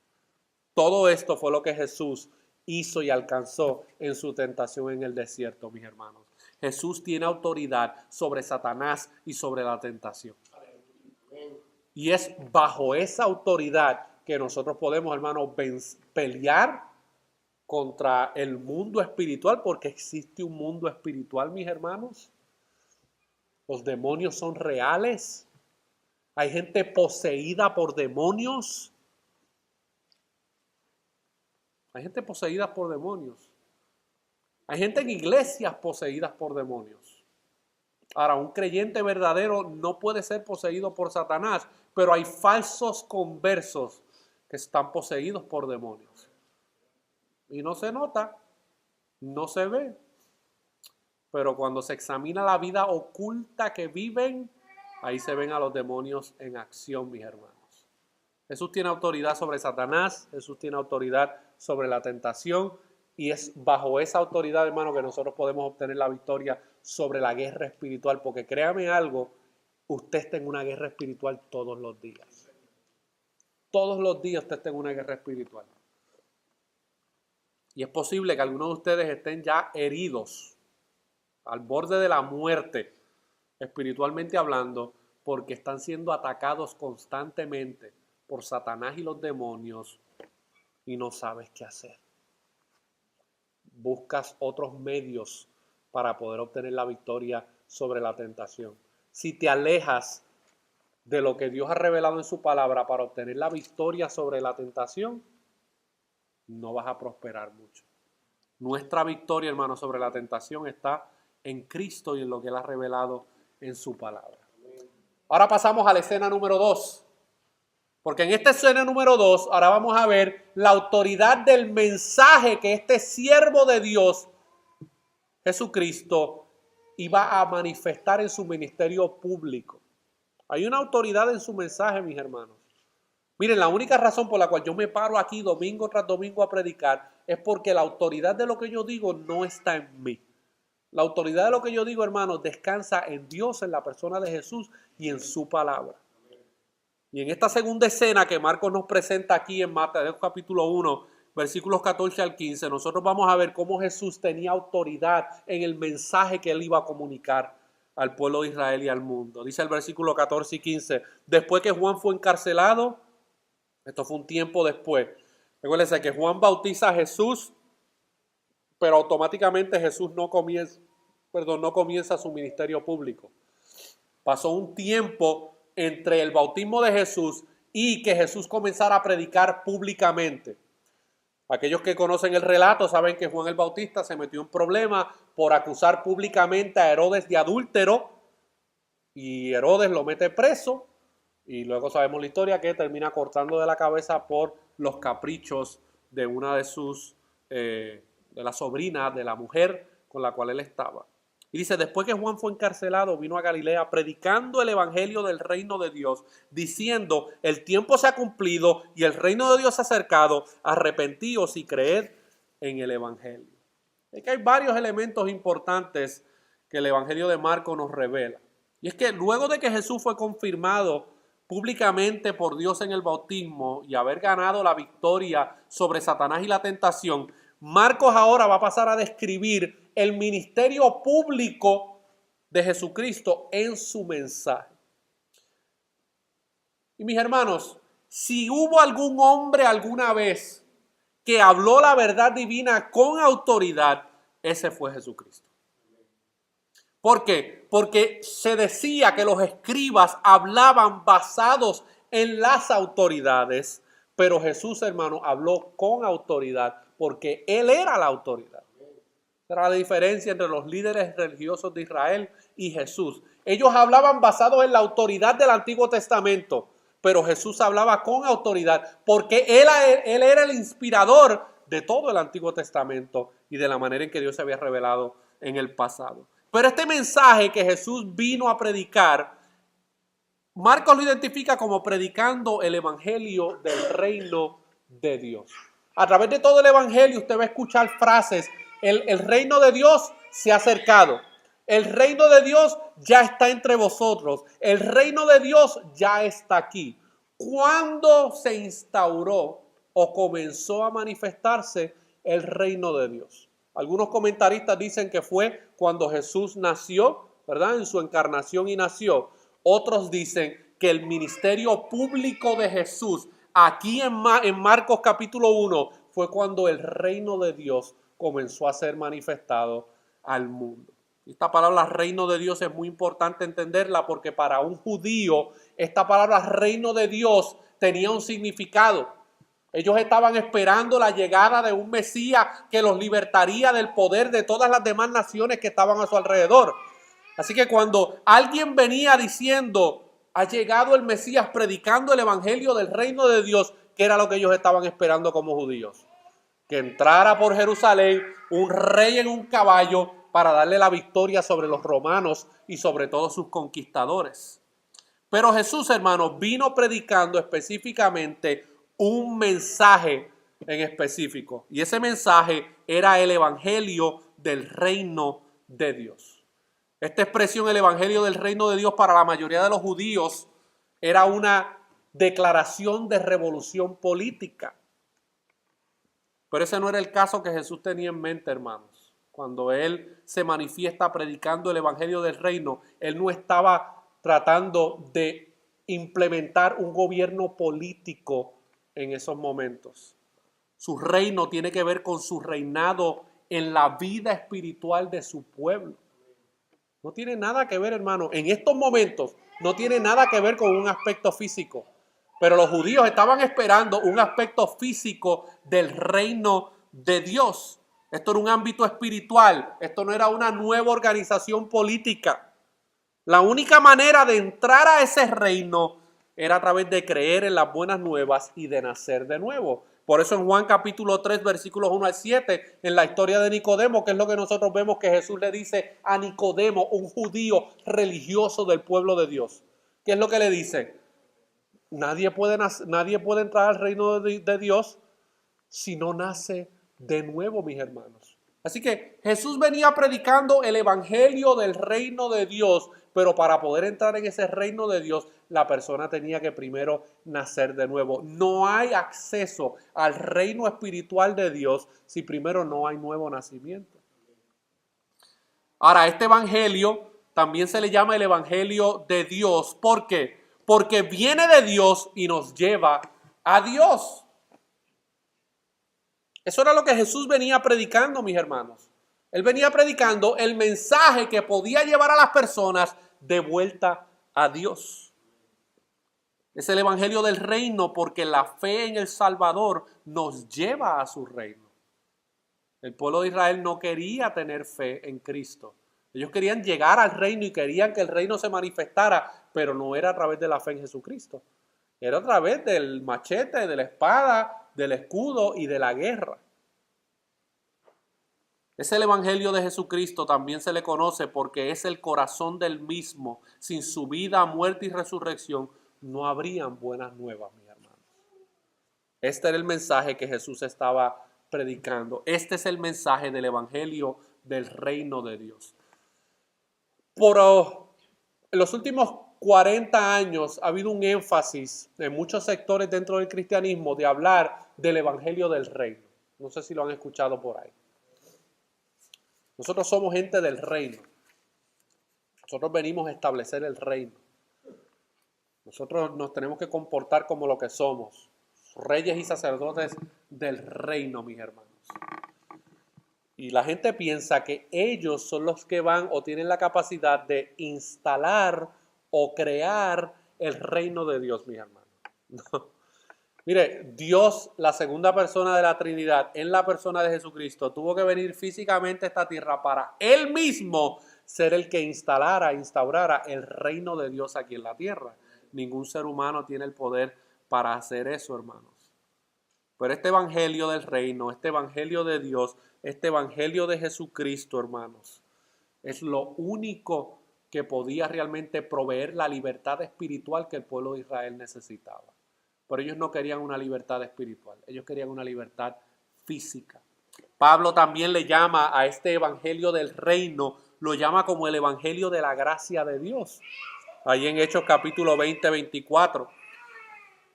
Todo esto fue lo que Jesús hizo y alcanzó en su tentación en el desierto, mis hermanos. Jesús tiene autoridad sobre Satanás y sobre la tentación. Y es bajo esa autoridad que nosotros podemos, hermanos, pelear contra el mundo espiritual, porque existe un mundo espiritual, mis hermanos. Los demonios son reales. Hay gente poseída por demonios. Hay gente poseída por demonios. Hay gente en iglesias poseídas por demonios. Ahora, un creyente verdadero no puede ser poseído por Satanás, pero hay falsos conversos que están poseídos por demonios. Y no se nota, no se ve. Pero cuando se examina la vida oculta que viven, ahí se ven a los demonios en acción, mis hermanos. Jesús tiene autoridad sobre Satanás, Jesús tiene autoridad sobre la tentación, y es bajo esa autoridad, hermano, que nosotros podemos obtener la victoria sobre la guerra espiritual, porque créame algo, usted está en una guerra espiritual todos los días. Todos los días usted está en una guerra espiritual. Y es posible que algunos de ustedes estén ya heridos, al borde de la muerte, espiritualmente hablando, porque están siendo atacados constantemente por Satanás y los demonios y no sabes qué hacer. Buscas otros medios para poder obtener la victoria sobre la tentación. Si te alejas de lo que Dios ha revelado en su palabra para obtener la victoria sobre la tentación, no vas a prosperar mucho. Nuestra victoria, hermano, sobre la tentación está en Cristo y en lo que Él ha revelado en su palabra. Ahora pasamos a la escena número 2. Porque en esta escena número 2, ahora vamos a ver la autoridad del mensaje que este siervo de Dios, Jesucristo, iba a manifestar en su ministerio público. Hay una autoridad en su mensaje, mis hermanos. Miren, la única razón por la cual yo me paro aquí domingo tras domingo a predicar es porque la autoridad de lo que yo digo no está en mí. La autoridad de lo que yo digo, hermanos, descansa en Dios, en la persona de Jesús y en su palabra. Y en esta segunda escena que Marcos nos presenta aquí en Mateo capítulo 1, versículos 14 al 15, nosotros vamos a ver cómo Jesús tenía autoridad en el mensaje que Él iba a comunicar al pueblo de Israel y al mundo. Dice el versículo 14 y 15, después que Juan fue encarcelado, esto fue un tiempo después, recuérdense que Juan bautiza a Jesús, pero automáticamente Jesús no comienza su ministerio público. Pasó un tiempo entre el bautismo de Jesús y que Jesús comenzara a predicar públicamente. Aquellos que conocen el relato saben que Juan el Bautista se metió en problemas por acusar públicamente a Herodes de adúltero y Herodes lo mete preso y luego sabemos la historia que termina cortando de la cabeza por los caprichos de una de sus, de las sobrinas de la mujer con la cual él estaba. Y dice, después que Juan fue encarcelado, vino a Galilea predicando el evangelio del reino de Dios, diciendo, el tiempo se ha cumplido y el reino de Dios se ha acercado, arrepentíos y creed en el evangelio. Es que hay varios elementos importantes que el evangelio de Marcos nos revela. Y es que luego de que Jesús fue confirmado públicamente por Dios en el bautismo y haber ganado la victoria sobre Satanás y la tentación, Marcos ahora va a pasar a describir el ministerio público de Jesucristo en su mensaje. Y mis hermanos, si hubo algún hombre alguna vez que habló la verdad divina con autoridad, ese fue Jesucristo. ¿Por qué? Porque se decía que los escribas hablaban basados en las autoridades, pero Jesús, hermano, habló con autoridad porque Él era la autoridad. Esa era la diferencia entre los líderes religiosos de Israel y Jesús. Ellos hablaban basados en la autoridad del Antiguo Testamento, pero Jesús hablaba con autoridad porque Él era el inspirador de todo el Antiguo Testamento y de la manera en que Dios se había revelado en el pasado. Pero este mensaje que Jesús vino a predicar, Marcos lo identifica como predicando el evangelio del reino de Dios. A través de todo el evangelio usted va a escuchar frases: el reino de Dios se ha acercado, el reino de Dios ya está entre vosotros, el reino de Dios ya está aquí. ¿Cuándo se instauró o comenzó a manifestarse el reino de Dios? Algunos comentaristas dicen que fue cuando Jesús nació, ¿verdad? En su encarnación y nació. Otros dicen que el ministerio público de Jesús, aquí en Marcos capítulo 1, fue cuando el reino de Dios comenzó a ser manifestado al mundo. Esta palabra reino de Dios es muy importante entenderla porque para un judío esta palabra reino de Dios tenía un significado. Ellos estaban esperando la llegada de un Mesías que los libertaría del poder de todas las demás naciones que estaban a su alrededor. Así que cuando alguien venía diciendo, ha llegado el Mesías predicando el evangelio del reino de Dios, ¿qué era lo que ellos estaban esperando como judíos? Que entrara por Jerusalén un rey en un caballo para darle la victoria sobre los romanos y sobre todos sus conquistadores. Pero Jesús, hermanos, vino predicando específicamente un mensaje en específico. Y ese mensaje era el evangelio del reino de Dios. Esta expresión, el evangelio del reino de Dios, para la mayoría de los judíos era una declaración de revolución política. Pero ese no era el caso que Jesús tenía en mente, hermanos. Cuando Él se manifiesta predicando el evangelio del reino, Él no estaba tratando de implementar un gobierno político en esos momentos. Su reino tiene que ver con su reinado en la vida espiritual de su pueblo. No tiene nada que ver, hermano, en estos momentos no tiene nada que ver con un aspecto físico. Pero los judíos estaban esperando un aspecto físico del reino de Dios. Esto era un ámbito espiritual. Esto no era una nueva organización política. La única manera de entrar a ese reino era a través de creer en las buenas nuevas y de nacer de nuevo. Por eso en Juan capítulo 3, versículos 1 al 7, en la historia de Nicodemo, que es lo que nosotros vemos que Jesús le dice a Nicodemo, un judío religioso del pueblo de Dios. ¿Qué es lo que le dice? Nadie puede entrar al reino de Dios si no nace de nuevo, mis hermanos. Así que Jesús venía predicando el evangelio del reino de Dios, pero para poder entrar en ese reino de Dios, la persona tenía que primero nacer de nuevo. No hay acceso al reino espiritual de Dios si primero no hay nuevo nacimiento. Ahora, este evangelio también se le llama el evangelio de Dios. ¿Por qué? Porque viene de Dios y nos lleva a Dios. Eso era lo que Jesús venía predicando, mis hermanos. Él venía predicando el mensaje que podía llevar a las personas de vuelta a Dios. Es el evangelio del reino porque la fe en el Salvador nos lleva a su reino. El pueblo de Israel no quería tener fe en Cristo. Ellos querían llegar al reino y querían que el reino se manifestara, pero no era a través de la fe en Jesucristo. Era a través del machete, de la espada, del escudo y de la guerra. Es el evangelio de Jesucristo, también se le conoce porque es el corazón del mismo. Sin su vida, muerte y resurrección no habrían buenas nuevas, mis hermanos. Este era el mensaje que Jesús estaba predicando. Este es el mensaje del evangelio del reino de Dios. En los últimos 40 años ha habido un énfasis en muchos sectores dentro del cristianismo de hablar del evangelio del reino. No sé si lo han escuchado por ahí. Nosotros somos gente del reino. Nosotros venimos a establecer el reino. Nosotros nos tenemos que comportar como lo que somos, reyes y sacerdotes del reino, mis hermanos. Y la gente piensa que ellos son los que van o tienen la capacidad de instalar o crear el reino de Dios, mis hermanos. No. Mire, Dios, la segunda persona de la Trinidad, en la persona de Jesucristo, tuvo que venir físicamente a esta tierra para Él mismo ser el que instaurara el reino de Dios aquí en la tierra. Ningún ser humano tiene el poder para hacer eso, hermanos. Pero este evangelio del reino, este evangelio de Dios, este evangelio de Jesucristo, hermanos, es lo único que podía realmente proveer la libertad espiritual que el pueblo de Israel necesitaba. Pero ellos no querían una libertad espiritual, ellos querían una libertad física. Pablo también le llama a este evangelio del reino, lo llama como el evangelio de la gracia de Dios. Ahí en Hechos capítulo 20, 24.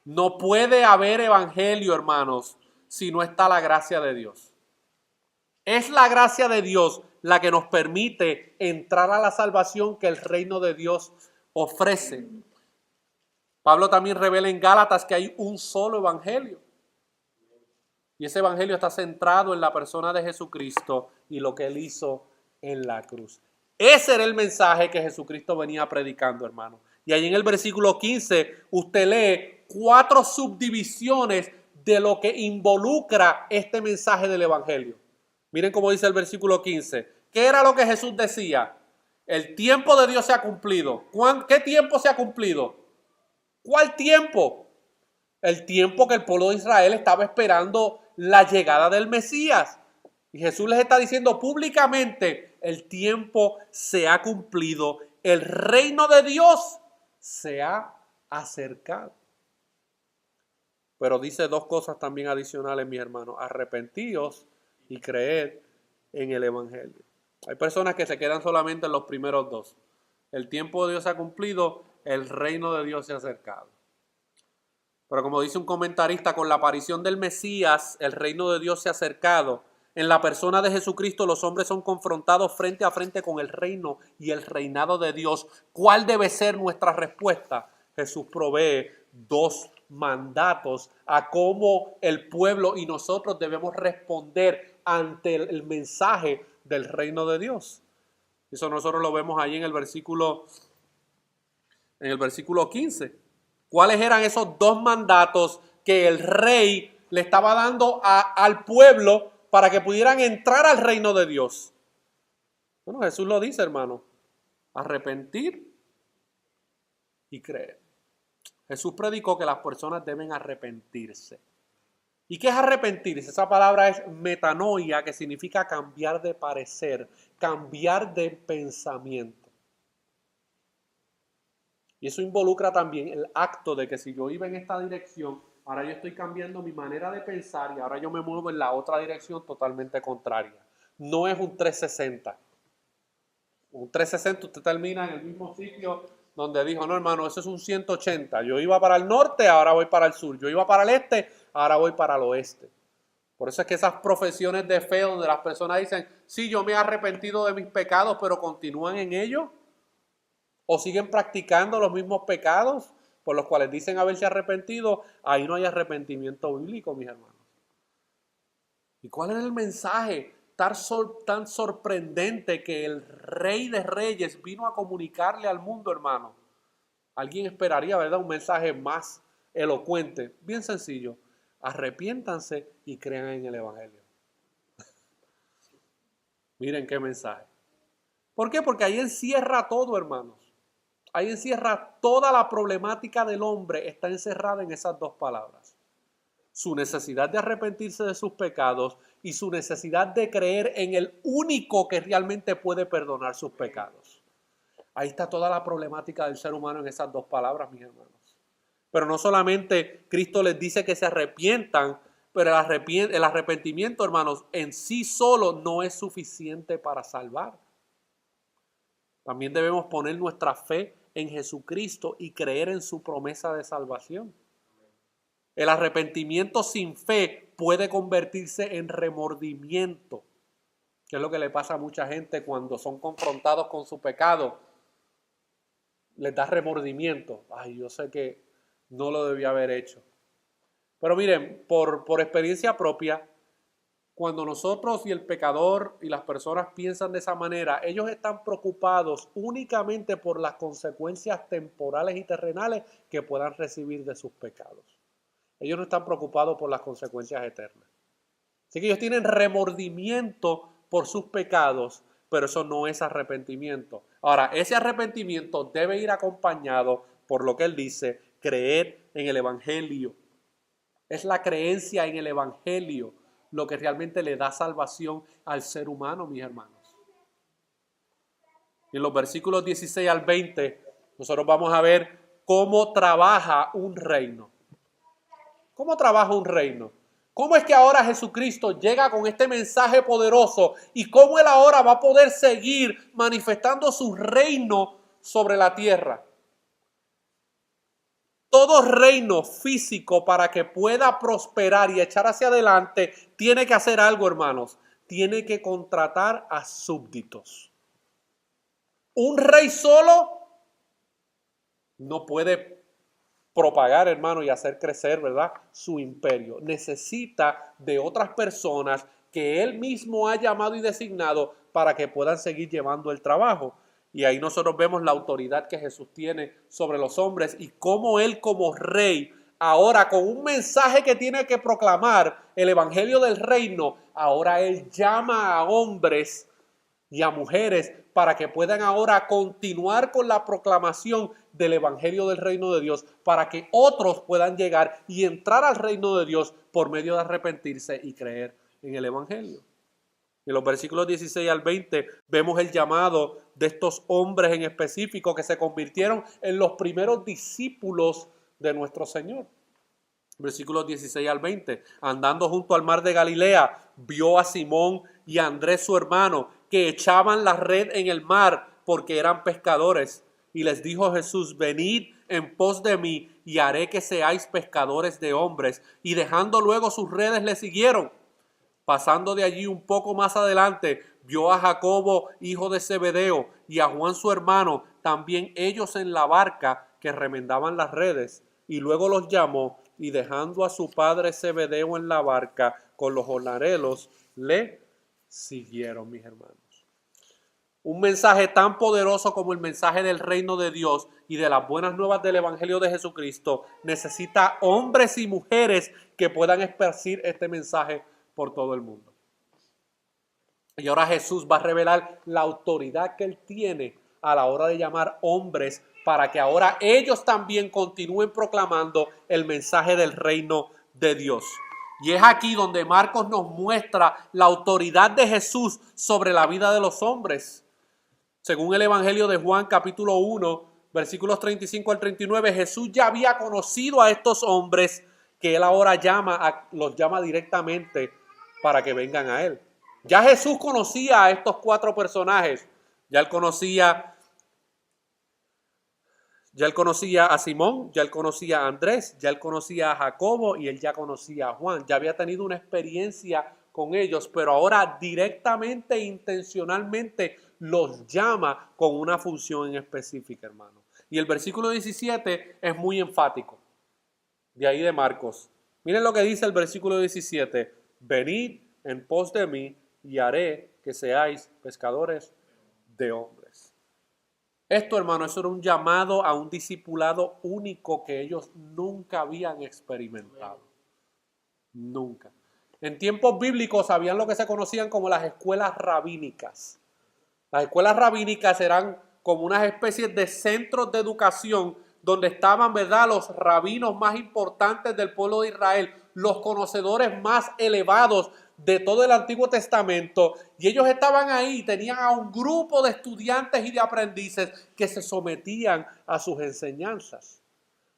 No puede haber evangelio, hermanos, si no está la gracia de Dios. Es la gracia de Dios la que nos permite entrar a la salvación que el reino de Dios ofrece. Pablo también revela en Gálatas que hay un solo evangelio. Y ese evangelio está centrado en la persona de Jesucristo y lo que Él hizo en la cruz. Ese era el mensaje que Jesucristo venía predicando, hermano. Y ahí en el versículo 15 usted lee 4 subdivisiones de lo que involucra este mensaje del evangelio. Miren cómo dice el versículo 15. ¿Qué era lo que Jesús decía? El tiempo de Dios se ha cumplido. ¿Qué tiempo se ha cumplido? ¿Cuál tiempo? El tiempo que el pueblo de Israel estaba esperando la llegada del Mesías. Y Jesús les está diciendo públicamente, el tiempo se ha cumplido, el reino de Dios se ha acercado. Pero dice 2 cosas también adicionales, mis hermanos: arrepentíos y creed en el evangelio. Hay personas que se quedan solamente en los primeros 2. El tiempo de Dios se ha cumplido, el reino de Dios se ha acercado. Pero como dice un comentarista, con la aparición del Mesías, el reino de Dios se ha acercado. En la persona de Jesucristo, los hombres son confrontados frente a frente con el reino y el reinado de Dios. ¿Cuál debe ser nuestra respuesta? Jesús provee 2 mandatos a cómo el pueblo y nosotros debemos responder ante el mensaje del reino de Dios. Eso nosotros lo vemos ahí en el versículo 15. ¿Cuáles eran esos 2 mandatos que el rey le estaba dando al pueblo para que pudieran entrar al reino de Dios? Bueno, Jesús lo dice, hermano: arrepentir y creer. Jesús predicó que las personas deben arrepentirse. ¿Y qué es arrepentirse? Esa palabra es metanoia, que significa cambiar de parecer, cambiar de pensamiento. Y eso involucra también el acto de que si yo iba en esta dirección, ahora yo estoy cambiando mi manera de pensar y ahora yo me muevo en la otra dirección totalmente contraria. No es un 360. Un 360 usted termina en el mismo sitio donde dijo: no, hermano, eso es un 180. Yo iba para el norte, ahora voy para el sur. Yo iba para el este, ahora voy para el oeste. Por eso es que esas profesiones de fe donde las personas dicen: sí, yo me he arrepentido de mis pecados, pero continúan en ello, o siguen practicando los mismos pecados por los cuales dicen haberse arrepentido, ahí no hay arrepentimiento bíblico, mis hermanos. ¿Y cuál es el mensaje tan sorprendente que el Rey de Reyes vino a comunicarle al mundo, hermano? Alguien esperaría, ¿verdad?, un mensaje más elocuente. Bien sencillo: arrepiéntanse y crean en el evangelio. Miren qué mensaje. ¿Por qué? Porque ahí encierra todo, hermanos. Ahí encierra toda la problemática del hombre, está encerrada en esas 2 palabras. Su necesidad de arrepentirse de sus pecados y su necesidad de creer en el único que realmente puede perdonar sus pecados. Ahí está toda la problemática del ser humano en esas 2 palabras, mis hermanos. Pero no solamente Cristo les dice que se arrepientan, pero el arrepentimiento, hermanos, en sí solo no es suficiente para salvar. También debemos poner nuestra fe en Jesucristo y creer en su promesa de salvación. El arrepentimiento sin fe puede convertirse en remordimiento. ¿Qué es lo que le pasa a mucha gente cuando son confrontados con su pecado? Les da remordimiento. Ay, yo sé que no lo debía haber hecho. Pero miren, por experiencia propia, cuando nosotros y el pecador y las personas piensan de esa manera, ellos están preocupados únicamente por las consecuencias temporales y terrenales que puedan recibir de sus pecados. Ellos no están preocupados por las consecuencias eternas. Así que ellos tienen remordimiento por sus pecados, pero eso no es arrepentimiento. Ahora, ese arrepentimiento debe ir acompañado por lo que él dice, creer en el Evangelio. Es la creencia en el Evangelio lo que realmente le da salvación al ser humano, mis hermanos. Y en los versículos 16 al 20, nosotros vamos a ver cómo trabaja un reino. ¿Cómo trabaja un reino? ¿Cómo es que ahora Jesucristo llega con este mensaje poderoso y cómo Él ahora va a poder seguir manifestando su reino sobre la tierra? Todo reino físico, para que pueda prosperar y echar hacia adelante, tiene que hacer algo, hermanos. Tiene que contratar a súbditos. Un rey solo no puede propagar, hermano, y hacer crecer, ¿verdad?, su imperio. Necesita de otras personas que él mismo ha llamado y designado para que puedan seguir llevando el trabajo. Y ahí nosotros vemos la autoridad que Jesús tiene sobre los hombres y cómo él como rey, ahora con un mensaje que tiene que proclamar, el evangelio del reino, ahora él llama a hombres y a mujeres para que puedan ahora continuar con la proclamación del evangelio del reino de Dios, para que otros puedan llegar y entrar al reino de Dios por medio de arrepentirse y creer en el evangelio. En los versículos 16 al 20 vemos el llamado de estos hombres en específico que se convirtieron en los primeros discípulos de nuestro Señor. Versículos 16 al 20. Andando junto al mar de Galilea, vio a Simón y a Andrés su hermano, que echaban la red en el mar porque eran pescadores. Y les dijo Jesús, venid en pos de mí y haré que seáis pescadores de hombres. Y dejando luego sus redes le siguieron. Pasando de allí un poco más adelante, vio a Jacobo, hijo de Zebedeo, y a Juan su hermano, también ellos en la barca que remendaban las redes. Y luego los llamó, y dejando a su padre Zebedeo en la barca con los jornaleros, le siguieron, mis hermanos. Un mensaje tan poderoso como el mensaje del reino de Dios y de las buenas nuevas del evangelio de Jesucristo necesita hombres y mujeres que puedan esparcir este mensaje por todo el mundo. Y ahora Jesús va a revelar la autoridad que él tiene a la hora de llamar hombres para que ahora ellos también continúen proclamando el mensaje del reino de Dios. Y es aquí donde Marcos nos muestra la autoridad de Jesús sobre la vida de los hombres. Según el Evangelio de Juan capítulo 1, versículos 35 al 39, Jesús ya había conocido a estos hombres que él ahora los llama directamente para que vengan a él. Ya Jesús conocía a estos cuatro personajes. Ya él conocía a Simón, ya él conocía a Andrés, ya él conocía a Jacobo y él ya conocía a Juan. Ya había tenido una experiencia con ellos, pero ahora directamente e intencionalmente los llama con una función en específica, hermano. Y el versículo 17 es muy enfático, de ahí de Marcos. Miren lo que dice el versículo 17. Venid en pos de mí y haré que seáis pescadores de hombres. Esto, hermano, eso era un llamado a un discipulado único que ellos nunca habían experimentado. Nunca. En tiempos bíblicos habían lo que se conocían como las escuelas rabínicas. Las escuelas rabínicas eran como unas especies de centros de educación donde estaban, ¿verdad?, los rabinos más importantes del pueblo de Israel, los conocedores más elevados de todo el Antiguo Testamento, y ellos estaban ahí, tenían a un grupo de estudiantes y de aprendices que se sometían a sus enseñanzas.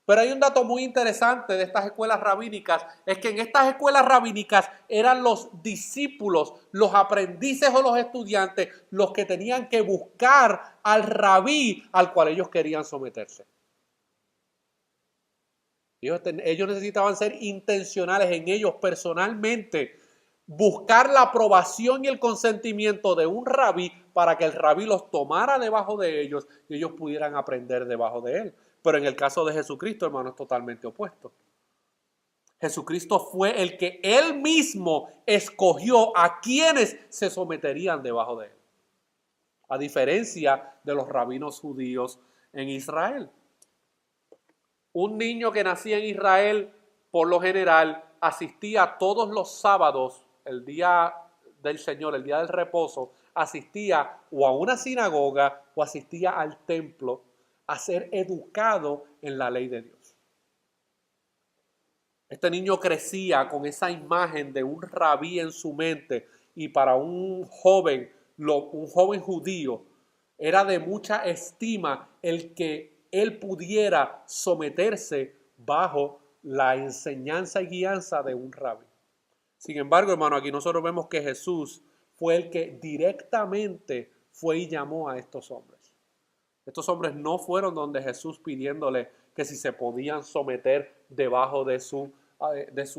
Pero hay un dato muy interesante de estas escuelas rabínicas, es que en estas escuelas rabínicas eran los discípulos, los aprendices o los estudiantes los que tenían que buscar al rabí al cual ellos querían someterse. Ellos necesitaban ser intencionales en ellos personalmente buscar la aprobación y el consentimiento de un rabí para que el rabí los tomara debajo de ellos y ellos pudieran aprender debajo de él. Pero en el caso de Jesucristo, hermano, es totalmente opuesto. Jesucristo fue el que él mismo escogió a quienes se someterían debajo de él. A diferencia de los rabinos judíos en Israel. Un niño que nacía en Israel, por lo general, asistía todos los sábados, el día del Señor, el día del reposo, asistía o a una sinagoga o asistía al templo a ser educado en la ley de Dios. Este niño crecía con esa imagen de un rabí en su mente y para un joven judío, era de mucha estima el que él pudiera someterse bajo la enseñanza y guianza de un rabí. Sin embargo, hermano, aquí nosotros vemos que Jesús fue el que directamente fue y llamó a estos hombres. Estos hombres no fueron donde Jesús pidiéndole que si se podían someter debajo de su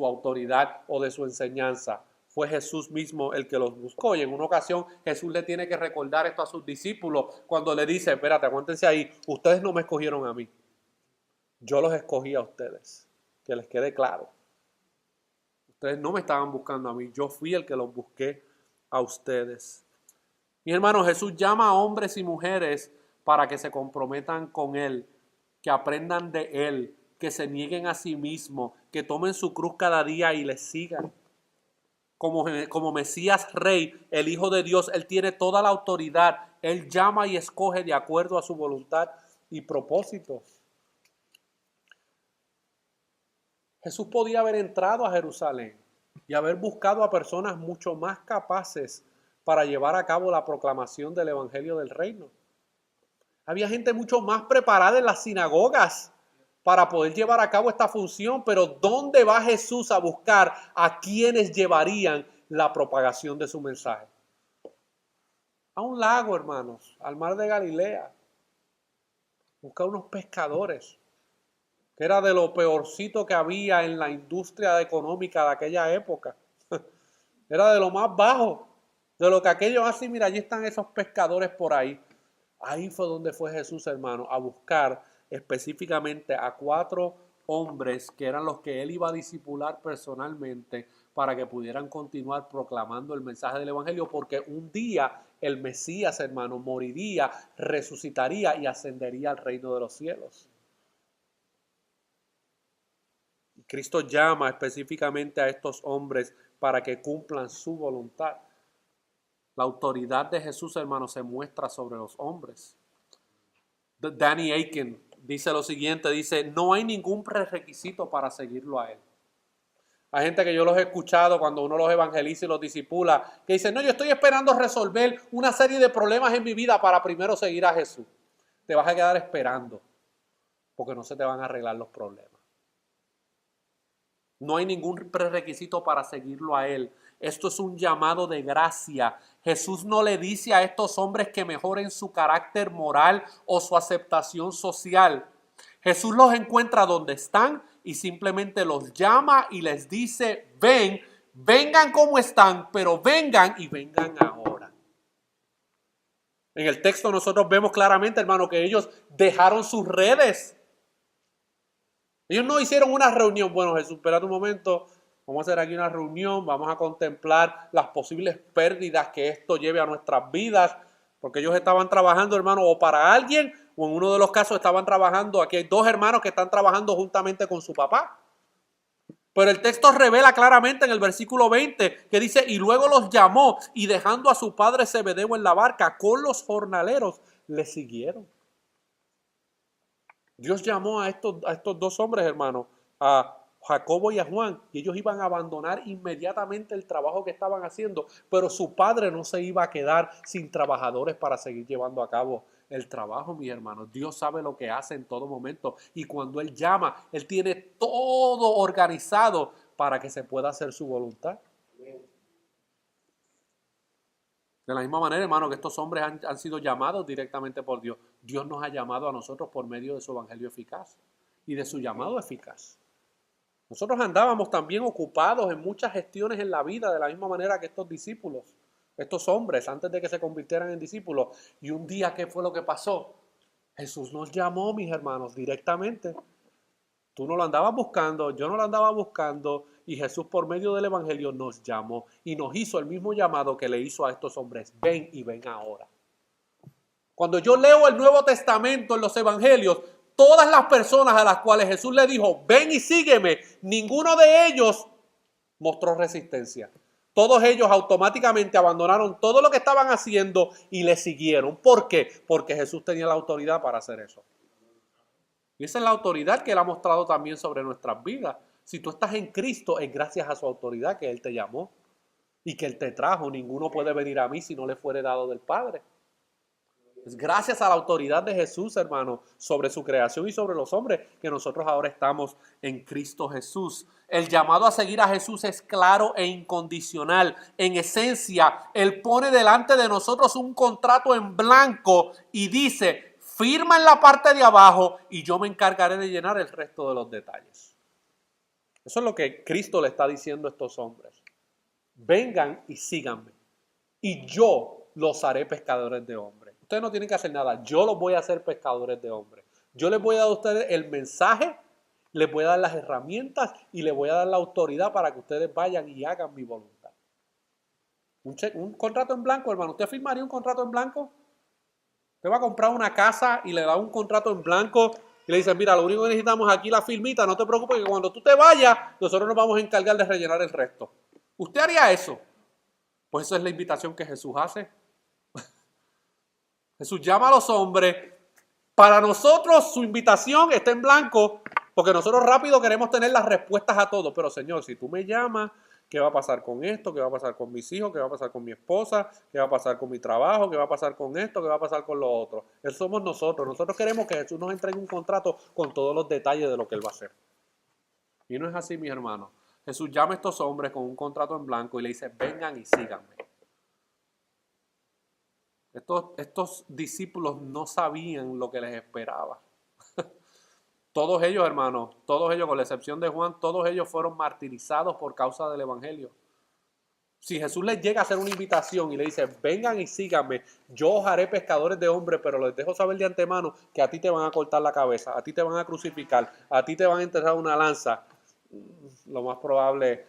autoridad o de su enseñanza. Fue Jesús mismo el que los buscó. Y en una ocasión Jesús le tiene que recordar esto a sus discípulos cuando le dice, espérate, aguántense ahí, ustedes no me escogieron a mí. Yo los escogí a ustedes. Que les quede claro. Ustedes no me estaban buscando a mí, yo fui el que los busqué a ustedes. Mi hermano, Jesús llama a hombres y mujeres para que se comprometan con Él, que aprendan de Él, que se nieguen a sí mismos, que tomen su cruz cada día y les sigan. Como Mesías Rey, el Hijo de Dios, Él tiene toda la autoridad. Él llama y escoge de acuerdo a su voluntad y propósitos. Jesús podía haber entrado a Jerusalén y haber buscado a personas mucho más capaces para llevar a cabo la proclamación del Evangelio del Reino. Había gente mucho más preparada en las sinagogas para poder llevar a cabo esta función, pero ¿dónde va Jesús a buscar a quienes llevarían la propagación de su mensaje? A un lago, hermanos, al mar de Galilea. Busca unos pescadores, que era de lo peorcito que había en la industria económica de aquella época. Era de lo más bajo, de lo que aquellos así, mira, allí están esos pescadores por ahí. Ahí fue donde fue Jesús, hermano, a buscar específicamente a 4 hombres que eran los que él iba a discipular personalmente para que pudieran continuar proclamando el mensaje del Evangelio, porque un día el Mesías, hermano, moriría, resucitaría y ascendería al reino de los cielos. Cristo llama específicamente a estos hombres para que cumplan su voluntad. La autoridad de Jesús, hermano, se muestra sobre los hombres. Danny Akin dice lo siguiente, dice, no hay ningún prerequisito para seguirlo a él. Hay gente que yo los he escuchado cuando uno los evangeliza y los discipula, que dicen, no, yo estoy esperando resolver una serie de problemas en mi vida para primero seguir a Jesús. Te vas a quedar esperando, porque no se te van a arreglar los problemas. No hay ningún prerequisito para seguirlo a él. Esto es un llamado de gracia. Jesús no le dice a estos hombres que mejoren su carácter moral o su aceptación social. Jesús los encuentra donde están y simplemente los llama y les dice, vengan como están, pero vengan y vengan ahora. En el texto nosotros vemos claramente, hermano, que ellos dejaron sus redes. Ellos no hicieron una reunión. Bueno, Jesús, espérate un momento. Vamos a hacer aquí una reunión. Vamos a contemplar las posibles pérdidas que esto lleve a nuestras vidas. Porque ellos estaban trabajando, hermano, o para alguien, o en uno de los casos estaban trabajando. Aquí hay 2 hermanos que están trabajando juntamente con su papá. Pero el texto revela claramente en el versículo 20 que dice, y luego los llamó y dejando a su padre Zebedeo en la barca con los jornaleros, le siguieron. Dios llamó a estos 2 hombres, hermanos, a Jacobo y a Juan, y ellos iban a abandonar inmediatamente el trabajo que estaban haciendo, pero su padre no se iba a quedar sin trabajadores para seguir llevando a cabo el trabajo, mis hermanos. Dios sabe lo que hace en todo momento, y cuando Él llama, Él tiene todo organizado para que se pueda hacer su voluntad. De la misma manera, hermano, que estos hombres han sido llamados directamente por Dios. Dios nos ha llamado a nosotros por medio de su evangelio eficaz y de su llamado eficaz. Nosotros andábamos también ocupados en muchas gestiones en la vida de la misma manera que estos discípulos, estos hombres, antes de que se convirtieran en discípulos. Y un día, ¿qué fue lo que pasó? Jesús nos llamó, mis hermanos, directamente. Tú no lo andabas buscando, yo no lo andaba buscando, y Jesús por medio del Evangelio nos llamó y nos hizo el mismo llamado que le hizo a estos hombres. Ven y ven ahora. Cuando yo leo el Nuevo Testamento en los Evangelios, todas las personas a las cuales Jesús le dijo, ven y sígueme, ninguno de ellos mostró resistencia. Todos ellos automáticamente abandonaron todo lo que estaban haciendo y le siguieron. ¿Por qué? Porque Jesús tenía la autoridad para hacer eso. Y esa es la autoridad que Él ha mostrado también sobre nuestras vidas. Si tú estás en Cristo, es gracias a su autoridad que Él te llamó y que Él te trajo. Ninguno puede venir a mí si no le fuere dado del Padre. Es gracias a la autoridad de Jesús, hermano, sobre su creación y sobre los hombres, que nosotros ahora estamos en Cristo Jesús. El llamado a seguir a Jesús es claro e incondicional. En esencia, Él pone delante de nosotros un contrato en blanco y dice, firma en la parte de abajo y yo me encargaré de llenar el resto de los detalles. Eso es lo que Cristo le está diciendo a estos hombres. Vengan y síganme y yo los haré pescadores de hombres. Ustedes no tienen que hacer nada. Yo los voy a hacer pescadores de hombres. Yo les voy a dar a ustedes el mensaje, les voy a dar las herramientas y les voy a dar la autoridad para que ustedes vayan y hagan mi voluntad. Un contrato en blanco, hermano. ¿Usted firmaría un contrato en blanco? Usted va a comprar una casa y le da un contrato en blanco y le dicen, mira, lo único que necesitamos aquí es la firmita, no te preocupes que cuando tú te vayas, nosotros nos vamos a encargar de rellenar el resto. ¿Usted haría eso? Pues esa es la invitación que Jesús hace. Jesús llama a los hombres. Para nosotros su invitación está en blanco porque nosotros rápido queremos tener las respuestas a todo. Pero Señor, si tú me llamas, ¿qué va a pasar con esto? ¿Qué va a pasar con mis hijos? ¿Qué va a pasar con mi esposa? ¿Qué va a pasar con mi trabajo? ¿Qué va a pasar con esto? ¿Qué va a pasar con lo otro? Eso somos nosotros. Nosotros queremos que Jesús nos entregue un contrato con todos los detalles de lo que Él va a hacer. Y no es así, mis hermanos. Jesús llama a estos hombres con un contrato en blanco y le dice, vengan y síganme. Estos discípulos no sabían lo que les esperaba. Todos ellos, hermanos, todos ellos, con la excepción de Juan, todos ellos fueron martirizados por causa del Evangelio. Si Jesús les llega a hacer una invitación y le dice, vengan y síganme, yo os haré pescadores de hombres, pero les dejo saber de antemano que a ti te van a cortar la cabeza, a ti te van a crucificar, a ti te van a enterrar una lanza, lo más probable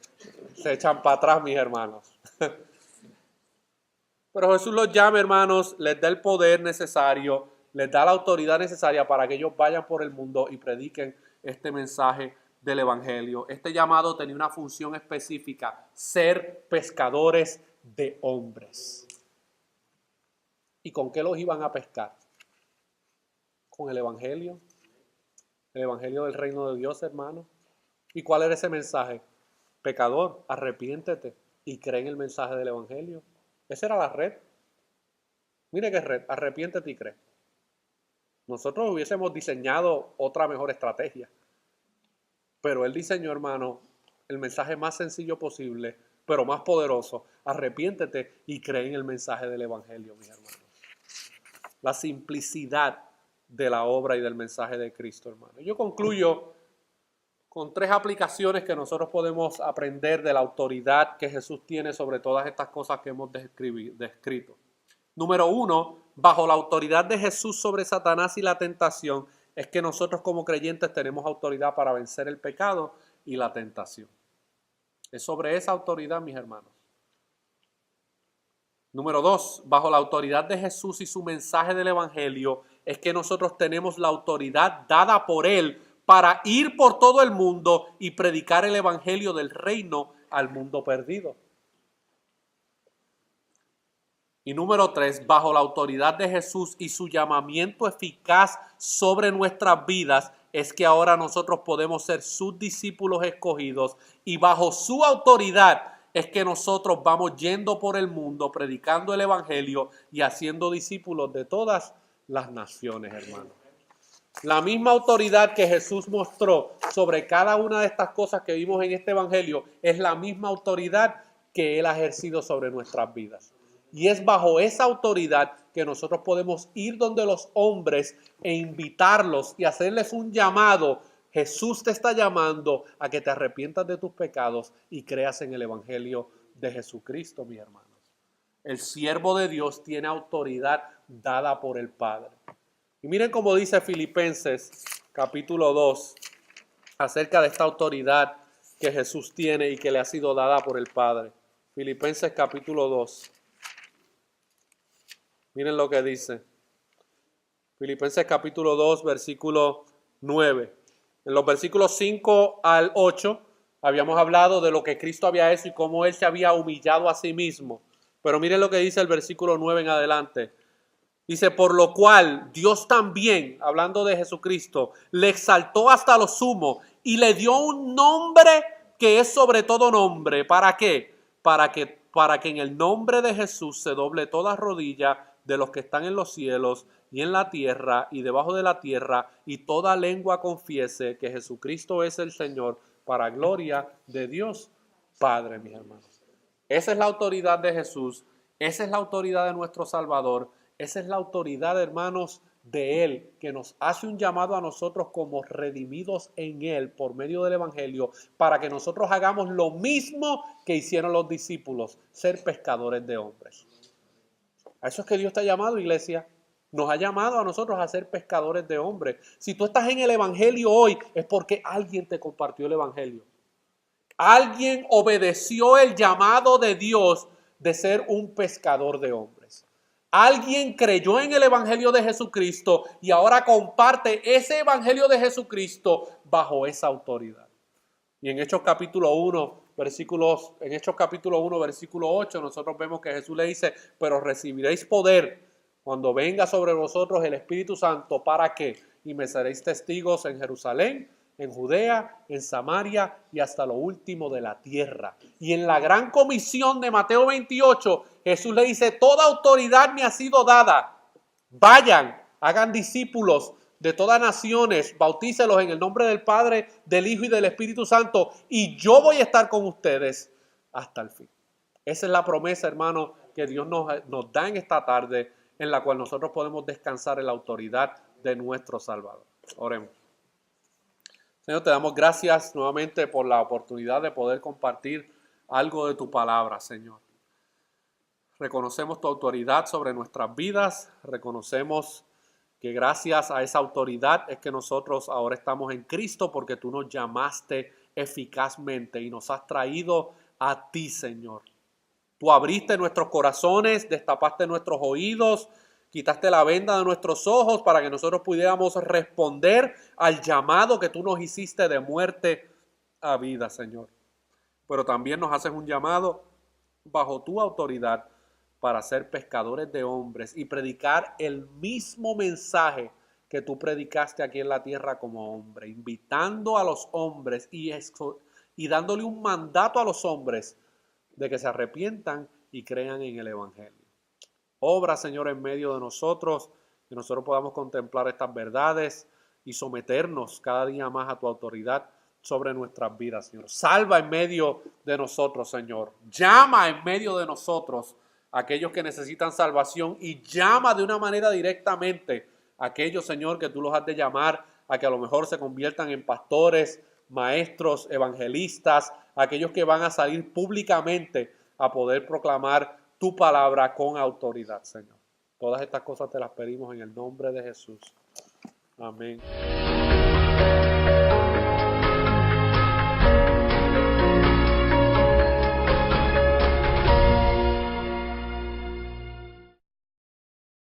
se echan para atrás, mis hermanos. Pero Jesús los llama, hermanos, les da el poder necesario, les da la autoridad necesaria para que ellos vayan por el mundo y prediquen este mensaje del Evangelio. Este llamado tenía una función específica, ser pescadores de hombres. ¿Y con qué los iban a pescar? Con el Evangelio del reino de Dios, hermano. ¿Y cuál era ese mensaje? Pecador, arrepiéntete y cree en el mensaje del Evangelio. Esa era la red. Mire qué red, arrepiéntete y cree. Nosotros hubiésemos diseñado otra mejor estrategia. Pero Él diseñó, hermano, el mensaje más sencillo posible, pero más poderoso. Arrepiéntete y cree en el mensaje del Evangelio, mis hermanos. La simplicidad de la obra y del mensaje de Cristo, hermano. Yo concluyo con 3 aplicaciones que nosotros podemos aprender de la autoridad que Jesús tiene sobre todas estas cosas que hemos descrito. Número 1, bajo la autoridad de Jesús sobre Satanás y la tentación, es que nosotros como creyentes tenemos autoridad para vencer el pecado y la tentación. Es sobre esa autoridad, mis hermanos. Número 2, bajo la autoridad de Jesús y su mensaje del Evangelio, es que nosotros tenemos la autoridad dada por Él para ir por todo el mundo y predicar el Evangelio del reino al mundo perdido. Y número 3, bajo la autoridad de Jesús y su llamamiento eficaz sobre nuestras vidas, es que ahora nosotros podemos ser sus discípulos escogidos y bajo su autoridad es que nosotros vamos yendo por el mundo, predicando el Evangelio y haciendo discípulos de todas las naciones, hermanos. La misma autoridad que Jesús mostró sobre cada una de estas cosas que vimos en este Evangelio es la misma autoridad que Él ha ejercido sobre nuestras vidas. Y es bajo esa autoridad que nosotros podemos ir donde los hombres e invitarlos y hacerles un llamado Jesús te está llamando a que te arrepientas de tus pecados y creas en el Evangelio de Jesucristo, mis hermanos. El siervo de Dios tiene autoridad dada por el Padre. Y miren cómo dice Filipenses capítulo 2 acerca de esta autoridad que Jesús tiene y que le ha sido dada por el Padre. Filipenses capítulo 2. Miren lo que dice. Filipenses capítulo 2, versículo 9. En los versículos 5 al 8 habíamos hablado de lo que Cristo había hecho y cómo Él se había humillado a sí mismo. Pero miren lo que dice el versículo 9 en adelante. Dice, por lo cual Dios también, hablando de Jesucristo, le exaltó hasta lo sumo y le dio un nombre que es sobre todo nombre. ¿Para qué? Para que en el nombre de Jesús se doble toda rodilla de los que están en los cielos y en la tierra y debajo de la tierra, y toda lengua confiese que Jesucristo es el Señor, para gloria de Dios Padre, mis hermanos. Esa es la autoridad de Jesús, esa es la autoridad de nuestro Salvador, esa es la autoridad, hermanos, de Él, que nos hace un llamado a nosotros como redimidos en Él por medio del Evangelio, para que nosotros hagamos lo mismo que hicieron los discípulos, ser pescadores de hombres. A eso es que Dios te ha llamado, iglesia. Nos ha llamado a nosotros a ser pescadores de hombres. Si tú estás en el Evangelio hoy, es porque alguien te compartió el Evangelio. Alguien obedeció el llamado de Dios de ser un pescador de hombres. Alguien creyó en el Evangelio de Jesucristo y ahora comparte ese Evangelio de Jesucristo bajo esa autoridad. Y en Hechos capítulo 1, versículo 8, nosotros vemos que Jesús le dice, pero recibiréis poder cuando venga sobre vosotros el Espíritu Santo. ¿Para qué? Y me seréis testigos en Jerusalén, en Judea, en Samaria y hasta lo último de la tierra. Y en la gran comisión de Mateo 28, Jesús le dice, toda autoridad me ha sido dada. Vayan, hagan discípulos de todas naciones, bautícelos en el nombre del Padre, del Hijo y del Espíritu Santo, y yo voy a estar con ustedes hasta el fin. Esa es la promesa, hermano, que Dios nos da en esta tarde, en la cual nosotros podemos descansar en la autoridad de nuestro Salvador. Oremos. Señor, te damos gracias nuevamente por la oportunidad de poder compartir algo de tu palabra, Señor. Reconocemos tu autoridad sobre nuestras vidas, reconocemos que gracias a esa autoridad es que nosotros ahora estamos en Cristo, porque tú nos llamaste eficazmente y nos has traído a ti, Señor. Tú abriste nuestros corazones, destapaste nuestros oídos, quitaste la venda de nuestros ojos para que nosotros pudiéramos responder al llamado que tú nos hiciste de muerte a vida, Señor. Pero también nos haces un llamado bajo tu autoridad para ser pescadores de hombres y predicar el mismo mensaje que tú predicaste aquí en la tierra como hombre, invitando a los hombres y dándole un mandato a los hombres de que se arrepientan y crean en el Evangelio. Obra, Señor, en medio de nosotros, que nosotros podamos contemplar estas verdades y someternos cada día más a tu autoridad sobre nuestras vidas, Señor. Salva en medio de nosotros, Señor. Llama en medio de nosotros a aquellos que necesitan salvación y llama de una manera directamente a aquellos, Señor, que tú los has de llamar a que a lo mejor se conviertan en pastores, maestros, evangelistas, aquellos que van a salir públicamente a poder proclamar tu palabra con autoridad, Señor. Todas estas cosas te las pedimos en el nombre de Jesús. Amén.